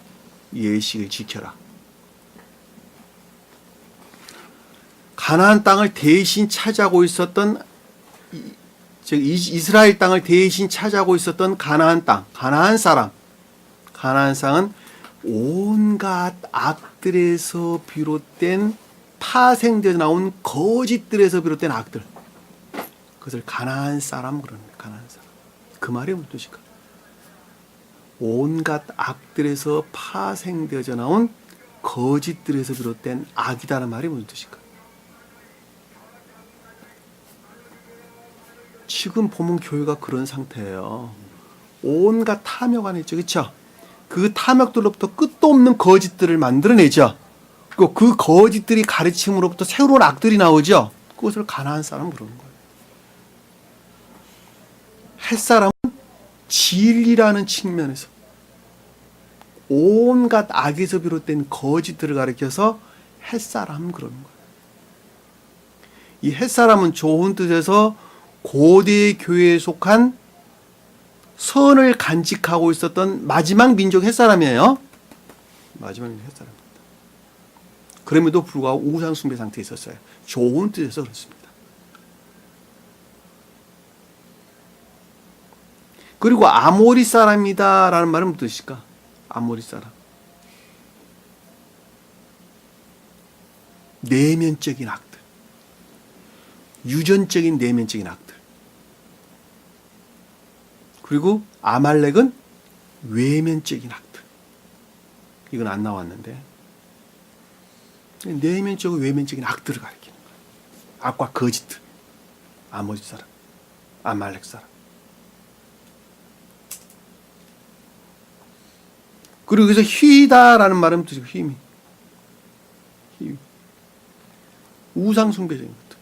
예식을 지켜라. 가나안 땅을 대신 차지하고 있었던 즉 이스라엘 땅을 대신 차지하고 있었던 가나안 땅, 가나안 사람, 가나안 땅은 온갖 악들에서 비롯된 파생되어 나온 거짓들에서 비롯된 악들, 그것을 가나안 사람 그러는 거예요. 가나안 사람. 그 말이 무슨 뜻일까? 온갖 악들에서 파생되어 나온 거짓들에서 비롯된 악이다라는 말이 무슨 뜻일까? 지금 보면 교회가 그런 상태예요. 온갖 탐욕 안에 있죠. 그렇죠? 그 탐욕들로부터 끝도 없는 거짓들을 만들어내죠. 그리고 그 거짓들이 가르침으로부터 새로운 악들이 나오죠. 그것을 가나안 사람 부르는 거예요. 햇사람은 진리라는 측면에서 온갖 악에서 비롯된 거짓들을 가리켜서 햇사람 그러는 거예요. 이 햇사람은 좋은 뜻에서 고대 교회에 속한 선을 간직하고 있었던 마지막 민족 햇사람이에요. 마지막 민족 햇사람입니다. 그럼에도 불구하고 우상 숭배 상태에 있었어요. 좋은 뜻에서 그렇습니다. 그리고 아모리 사람이다라는 말은 무슨 뜻일까? 아모리 사람. 내면적인 악들. 유전적인 내면적인 악들. 그리고 아말렉은 외면적인 악들. 이건 안 나왔는데 내면적이고 외면적인 악들을 가리키는 거예요. 악과 거짓들. 아모리 사람, 아말렉 사람. 그리고 여기서 희다라는 말은 뜻이고 힘이. 우상숭배적인 것들.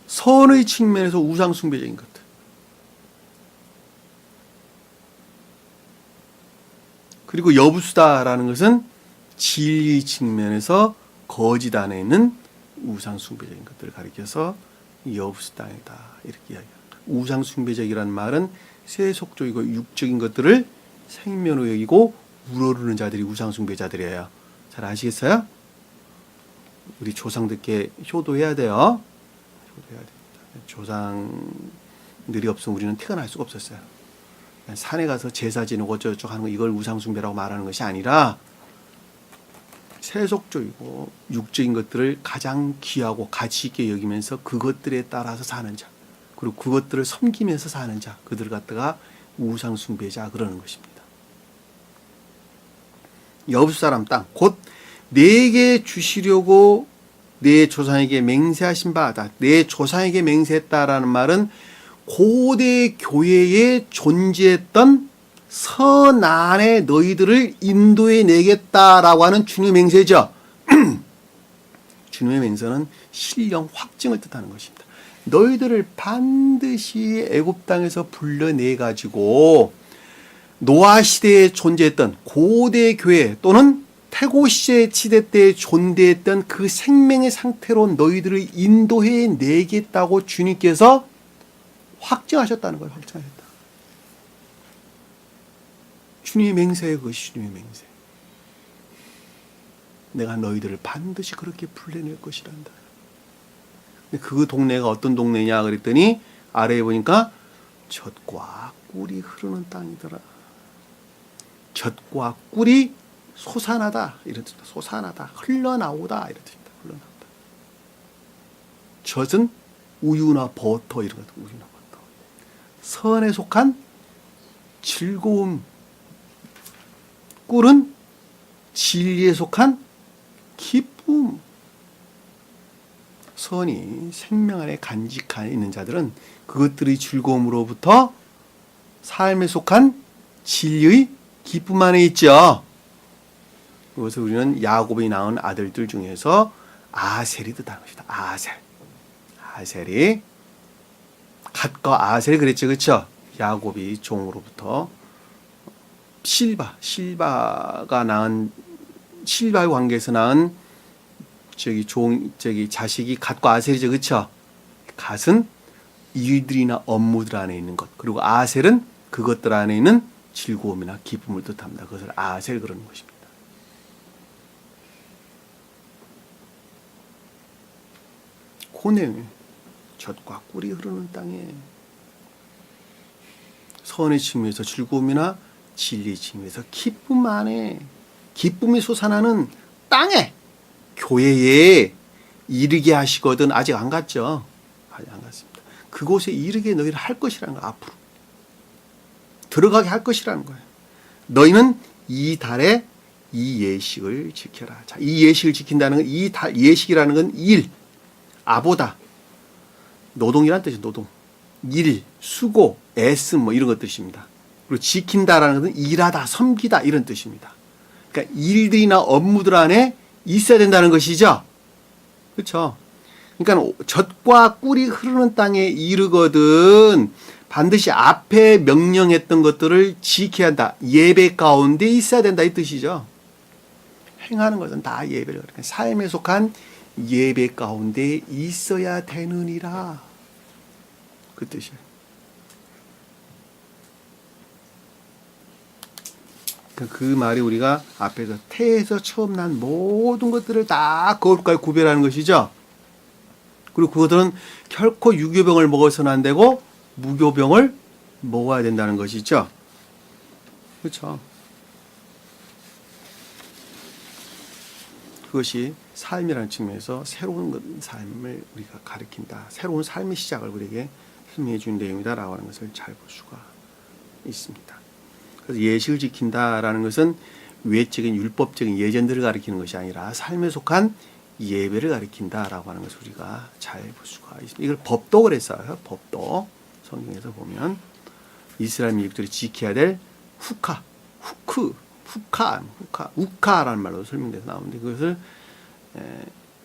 선의 측면에서 우상숭배적인 것들. 그리고 여부수다라는 것은 진리 측면에서 거짓 안에 있는 우상숭배적인 것들을 가리켜서 여부수다이다 이렇게 이야기합니다. 우상숭배적이라는 말은 세속적이고 육적인 것들을 생명으로 여기고 우러르는 자들이 우상숭배자들이에요. 잘 아시겠어요? 우리 조상들께 효도해야 돼요. 효도해야 됩니다. 조상들이 없으면 우리는 태어날 수가 없었어요. 산에 가서 제사 지내고 어쩌고저쩌고 하는 거 이걸 우상숭배라고 말하는 것이 아니라 세속적이고 육적인 것들을 가장 귀하고 가치 있게 여기면서 그것들에 따라서 사는 자, 그리고 그것들을 섬기면서 사는 자, 그들 갖다가 우상숭배자 그러는 것입니다. 여부 사람 땅, 곧 내게 주시려고 내 조상에게 맹세하신 바다. 내 조상에게 맹세했다라는 말은 고대 교회에 존재했던 선안에 너희들을 인도해 내겠다라고 하는 주님의 맹세죠. 주님의 맹세는 신령 확증을 뜻하는 것입니다. 너희들을 반드시 애굽 땅에서 불러내 가지고 노아 시대에 존재했던 고대 교회 또는 태고 시대 때 존재했던 그 생명의 상태로 너희들을 인도해 내겠다고 주님께서 확증하셨다는 거예요. 확증하셨다. 주님의 맹세예요. 그것이 주님의 맹세. 내가 너희들을 반드시 그렇게 불러낼 것이란다. 근데 그 동네가 어떤 동네냐 그랬더니 아래에 보니까 젖과 꿀이 흐르는 땅이더라. 젖과 꿀이 솟아나다 이런 뜻입니다. 솟아나다, 흘러나오다 이런 뜻입니다. 흘러나오다. 젖은 우유나 버터 이런 것, 우유나 버터. 선에 속한 즐거움. 꿀은 진리에 속한 기쁨. 선이 생명 안에 간직해 있는 자들은 그것들의 즐거움으로부터 삶에 속한 진리의 기쁨 안에 있죠. 그래서 우리는 야곱이 낳은 아들들 중에서 아셀이 뜻하는 것이다. 아셀. 아셀이 갓과 아셀이 그랬죠. 그렇죠? 야곱이 종으로부터 실바가 낳은 실바의 관계에서 낳은 자식이 갓과 아셀이죠. 그렇죠? 갓은 일들이나 업무들 안에 있는 것. 그리고 아셀은 그것들 안에 있는 즐거움이나 기쁨을 뜻합니다. 그것을 아셀 그러는 것입니다. 고뇌, 젖과 꿀이 흐르는 땅에 선의 측면에서 즐거움이나 진리의 측면에서 기쁨 안에 기쁨이 솟아나는 땅에 교회에 이르게 하시거든. 아직 안 갔죠. 아직 안 갔습니다. 그곳에 이르게 너희를 할 것이라는 거. 앞으로 들어가게 할 것이라는 거예요. 너희는 이 달에 이 예식을 지켜라. 자, 이 예식을 지킨다는 건 이 달 예식이라는 건 일, 아보다 노동이란 뜻이에요. 노동, 일, 수고, 애씀 뭐 이런 것 뜻입니다. 그리고 지킨다라는 것은 일하다, 섬기다 이런 뜻입니다. 그러니까 일들이나 업무들 안에 있어야 된다는 것이죠. 그렇죠? 그러니까 젖과 꿀이 흐르는 땅에 이르거든 반드시 앞에 명령했던 것들을 지켜야 한다. 예배 가운데 있어야 된다 이 뜻이죠. 행하는 것은 다 예배를. 그러니까 삶에 속한 예배 가운데 있어야 되느니라. 그 뜻이에요. 그 말이 우리가 앞에서 태에서 처음 난 모든 것들을 다 거룩하게 구별하는 것이죠. 그리고 그것들은 결코 유교병을 먹어서는 안 되고 무교병을 먹어야 된다는 것이죠. 그렇죠. 그것이 삶이라는 측면에서 새로운 삶을 우리가 가리킨다. 새로운 삶의 시작을 우리에게 설명해 주는 내용이다라고 하는 것을 잘 볼 수가 있습니다. 그래서 예식을 지킨다라는 것은 외적인 율법적인 예전들을 가리키는 것이 아니라 삶에 속한 예배를 가리킨다라고 하는 것을 우리가 잘 볼 수가 있습니다. 이걸 법도 그랬어요. 법도 성경에서 보면 이스라엘 민족들이 지켜야 될 우카라는 말로 설명돼서 나오는데 그것을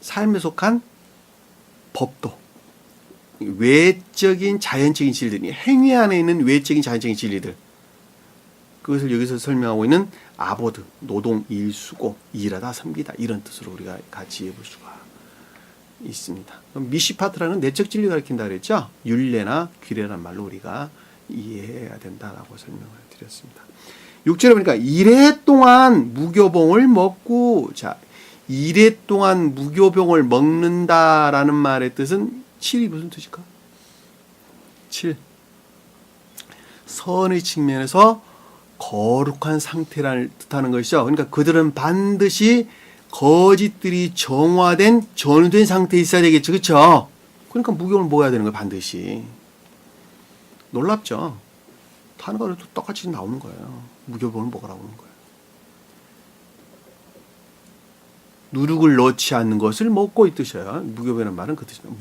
삶에 속한 법도, 외적인 자연적인 진리들, 행위 안에 있는 외적인 자연적인 진리들, 그것을 여기서 설명하고 있는 아보드, 노동, 일, 수고, 일하다, 섬기다 이런 뜻으로 우리가 같이 해볼 수가 있습니다. 미시파트라는 내적 진리를 가리킨다 그랬죠. 율례나 규례란 말로 우리가 이해해야 된다라고 설명을 드렸습니다. 6절에 보니까 이래 동안 무교봉을 먹고, 자, 이래 동안 무교봉을 먹는다라는 말의 뜻은 7이 무슨 뜻일까? 7. 선의 측면에서 거룩한 상태를 뜻하는 것이죠. 그러니까 그들은 반드시 거짓들이 정화된 전후된 상태에 있어야 되겠죠. 그렇죠? 그러니까 무교봉을 먹어야 되는 거예요. 반드시. 놀랍죠? 탄핵안에도 똑같이 나오는 거예요. 무교봉을 먹으라고 하는 거예요. 누룩을 넣지 않는 것을 먹고 이 뜻이에요. 무교배라는 말은 그 뜻입니다.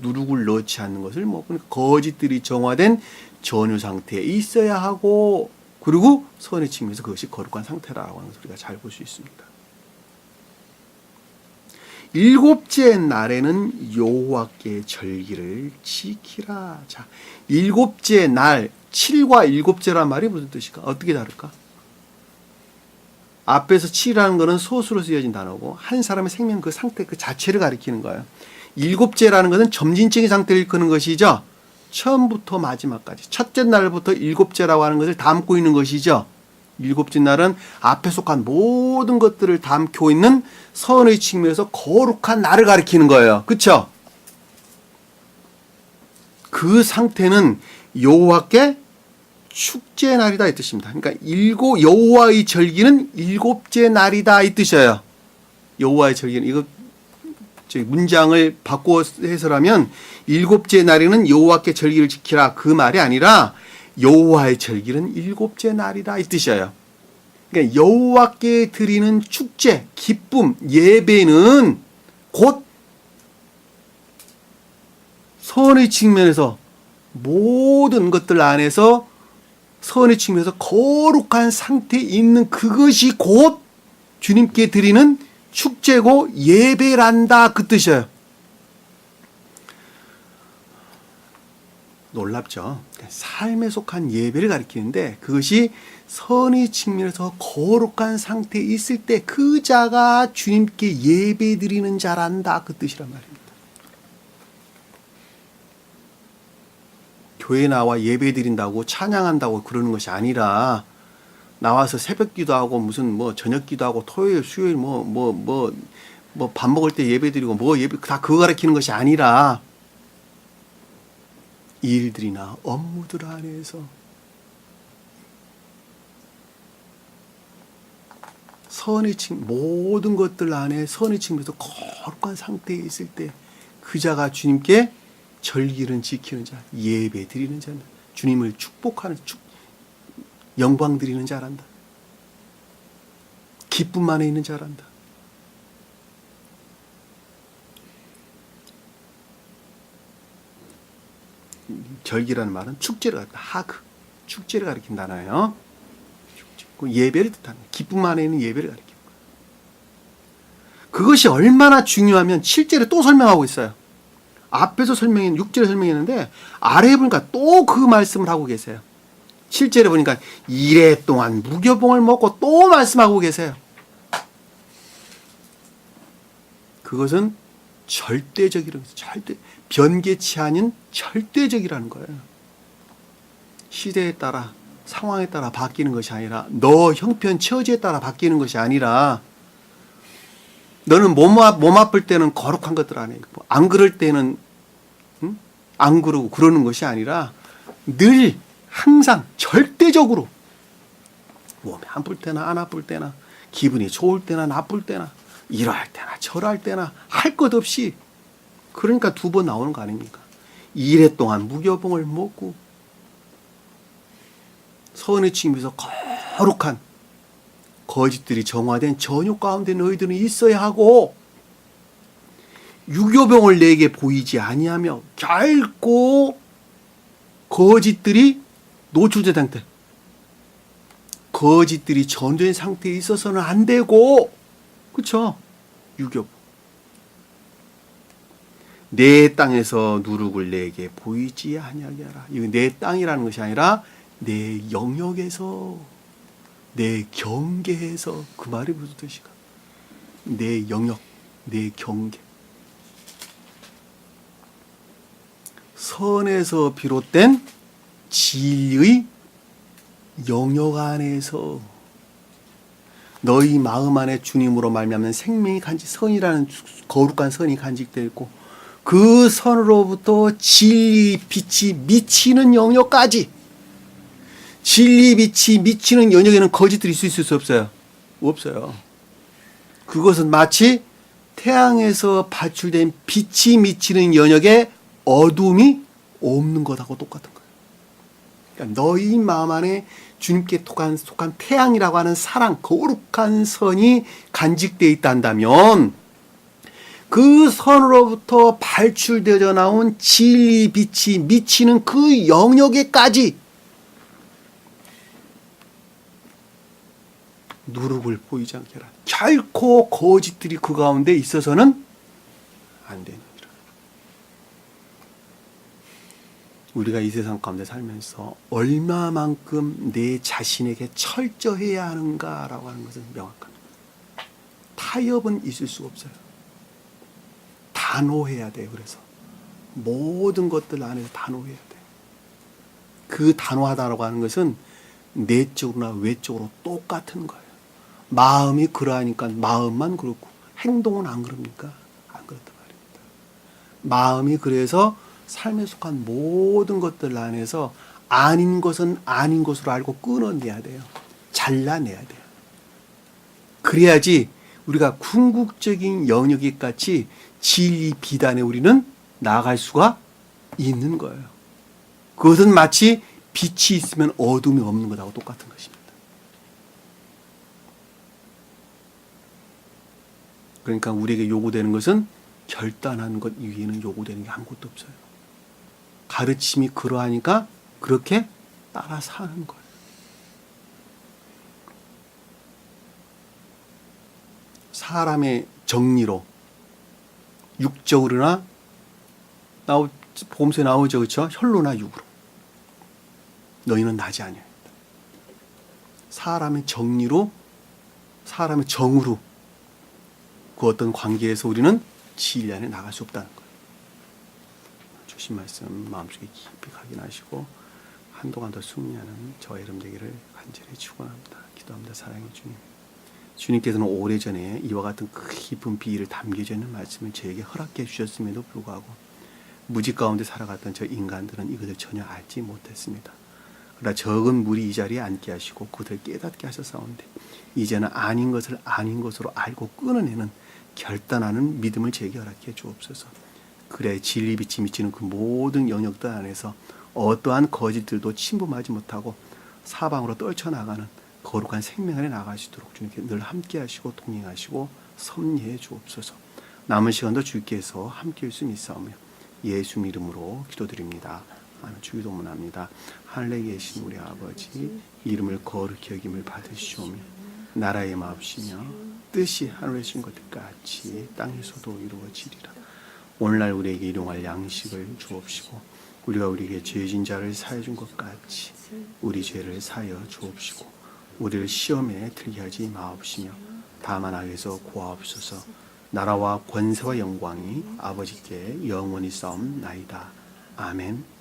누룩을 넣지 않는 것을 먹고, 그러니까 거짓들이 정화된 전후 상태에 있어야 하고, 그리고 선의 측면에서 그것이 거룩한 상태라고 하는 것을 우리가 잘 볼 수 있습니다. 일곱째 날에는 여호와께 절기를 지키라. 자, 일곱째 날, 7과 일곱째란 말이 무슨 뜻일까? 어떻게 다를까? 앞에서 7이라는 것은 소수로 쓰여진 단어고 한 사람의 생명 그 상태 그 자체를 가리키는 거예요. 일곱째라는 것은 점진적인 상태를 일컫는 것이죠. 처음부터 마지막까지 첫째 날부터 일곱째라고 하는 것을 담고 있는 것이죠. 일곱째 날은 앞에 속한 모든 것들을 담고 있는 선의 측면에서 거룩한 날을 가리키는 거예요. 그렇죠? 그 상태는 여호와께 축제 날이다 이 뜻입니다. 그러니까 여호와의 절기는 일곱째 날이다 이 뜻이에요. 여호와의 절기는 이거 문장을 바꿔 해설하면 일곱째 날에는 여호와께 절기를 지키라 그 말이 아니라 여호와의 절기는 일곱째 날이다 이 뜻이에요. 그러니까 여호와께 드리는 축제, 기쁨, 예배는 곧 선의 측면에서 모든 것들 안에서 선의 측면에서 거룩한 상태에 있는 그것이 곧 주님께 드리는 축제고 예배란다 그 뜻이에요. 놀랍죠? 삶에 속한 예배를 가리키는데 그것이 선의 측면에서 거룩한 상태에 있을 때 그 자가 주님께 예배 드리는 자란다 그 뜻이란 말입니다. 교회 나와 예배 드린다고 찬양한다고 그러는 것이 아니라 나와서 새벽 기도하고 무슨 뭐 저녁 기도하고 토요일 수요일 뭐 밥 먹을 때 예배 드리고 뭐 예배 다 그거 가리키는 것이 아니라 일들이나 업무들 안에서 선의 측 모든 것들 안에 선의 측면에서 거룩한 상태에 있을 때 그 자가 주님께 절기를 지키는 자, 예배 드리는 자, 주님을 축복하는 영광 드리는 자란다. 기쁨 안에 있는 자란다. 절기라는 말은 축제를 가리킨다. 하그, 축제를 가리킨다나요. 예배를 뜻하는 기쁨 안에 있는 예배를 가리킵니다. 그것이 얼마나 중요하면 7절에 또 설명하고 있어요. 앞에서 6절에 설명했는데 아래에 보니까 또 그 말씀을 하고 계세요. 7절에 보니까 이래 동안 무교봉을 먹고 또 말씀하고 계세요. 그것은 절대적이라는 거예요. 변개치 아닌 절대적이라는 거예요. 시대에 따라 상황에 따라 바뀌는 것이 아니라 너 형편 처지에 따라 바뀌는 것이 아니라 너는 몸 아플 때는 거룩한 것들 안에 있고 안 그럴 때는 안 그러고 그러는 것이 아니라 늘 항상 절대적으로 몸이 아플 때나 안 아플 때나 기분이 좋을 때나 나쁠 때나 이러할 때나 저러할 때나 할 것 없이 그러니까 2번 나오는 거 아닙니까? 이래 동안 무교봉을 먹고 선의 측면에서 거룩한 거짓들이 정화된 전욕 가운데 너희들은 있어야 하고, 유교병을 내게 보이지 아니하며 결코 거짓들이 노출된 상태, 거짓들이 전된 상태에 있어서는 안 되고, 그쵸? 유교. 내 땅에서 누룩을 내게 보이지 아니하게 하라. 이거 내 땅이라는 것이 아니라 내 영역에서, 내 경계에서, 그 말이 무슨 뜻이가? 내 영역, 내 경계. 선에서 비롯된 진리의 영역 안에서 너희 마음 안에 주님으로 말미암는 생명이 선이라는 거룩한 선이 간직되어 있고, 그 선으로부터 진리 빛이 미치는 영역까지, 진리 빛이 미치는 영역에는 거짓들이 있을 수 없어요. 없어요. 그것은 마치 태양에서 발출된 빛이 미치는 영역에 어둠이 없는 것하고 똑같은 거예요. 그러니까 너희 마음 안에 주님께 속한 태양이라고 하는 사랑, 거룩한 선이 간직되어 있단다면, 그 선으로부터 발출되어 나온 진리 빛이 미치는 그 영역에까지 누룩을 보이지 않게 하라. 결코 거짓들이 그 가운데 있어서는 안 되느니라. 우리가 이 세상 가운데 살면서 얼마만큼 내 자신에게 철저해야 하는가라고 하는 것은 명확합니다. 타협은 있을 수가 없어요. 단호해야 돼요. 그래서 모든 것들 안에서 단호해야 돼요. 그 단호하다라고 하는 것은 내적으로나 외적으로 똑같은 거예요. 마음이 그러하니까 마음만 그렇고 행동은 안 그럽니까? 안 그렇단 말입니다. 마음이 그래서 삶에 속한 모든 것들 안에서 아닌 것은 아닌 것으로 알고 끊어내야 돼요. 잘라내야 돼요. 그래야지 우리가 궁극적인 영역에 같이 진리 비단에 우리는 나아갈 수가 있는 거예요. 그것은 마치 빛이 있으면 어둠이 없는 것하고 똑같은 것입니다. 그러니까 우리에게 요구되는 것은 결단한 것 이외에는 요구되는 게 아무것도 없어요. 가르침이 그러하니까 그렇게 따라 사는 거예요. 사람의 정리로 육적으로나 복음서에 나오죠, 그렇죠? 혈로나 육으로 너희는 나지 아니하였다. 사람의 정리로, 사람의 정으로 그 어떤 관계에서 우리는 진리 안에 나갈 수 없다는 거예요. 주신 말씀 마음속에 깊이 각인하시고 한동안 더 승리하는 저의 이름 되기를 간절히 축원합니다. 기도합니다. 사랑의 주님. 주님께서는 오래전에 이와 같은 깊은 비밀을 담겨져 있는 말씀을 저에게 허락해 주셨음에도 불구하고 무지 가운데 살아갔던 저 인간들은 이것을 전혀 알지 못했습니다. 그러나 적은 물이 이 자리에 앉게 하시고 그들을 깨닫게 하셨사온데 이제는 아닌 것을 아닌 것으로 알고 끊어내는 결단하는 믿음을 제게 허락해 주옵소서. 그래 진리 빛이 미치는 그 모든 영역들 안에서 어떠한 거짓들도 침범하지 못하고 사방으로 떨쳐나가는 거룩한 생명 안에 나갈 수 있도록 주님께 늘 함께 하시고 동행하시고 섭리해 주옵소서. 남은 시간도 주께서 함께 할 수 있사오며 예수 이름으로 기도드립니다. 아멘. 주기도문합니다. 하늘에 계신 우리 아버지 이름을 거룩히 여김을 받으시오며 나라의 마옵시며 뜻이 하늘에 신 것 같이 땅에서도 이루어지리라. 오늘날 우리에게 일용할 양식을 주옵시고 우리가 우리에게 죄진 자를 사해 준 것 같이 우리 죄를 사하여 주옵시고 우리를 시험에 들게 하지 마옵시며 다만 악에서 구하옵소서. 나라와 권세와 영광이 아버지께 영원히 싸움나이다. 아멘.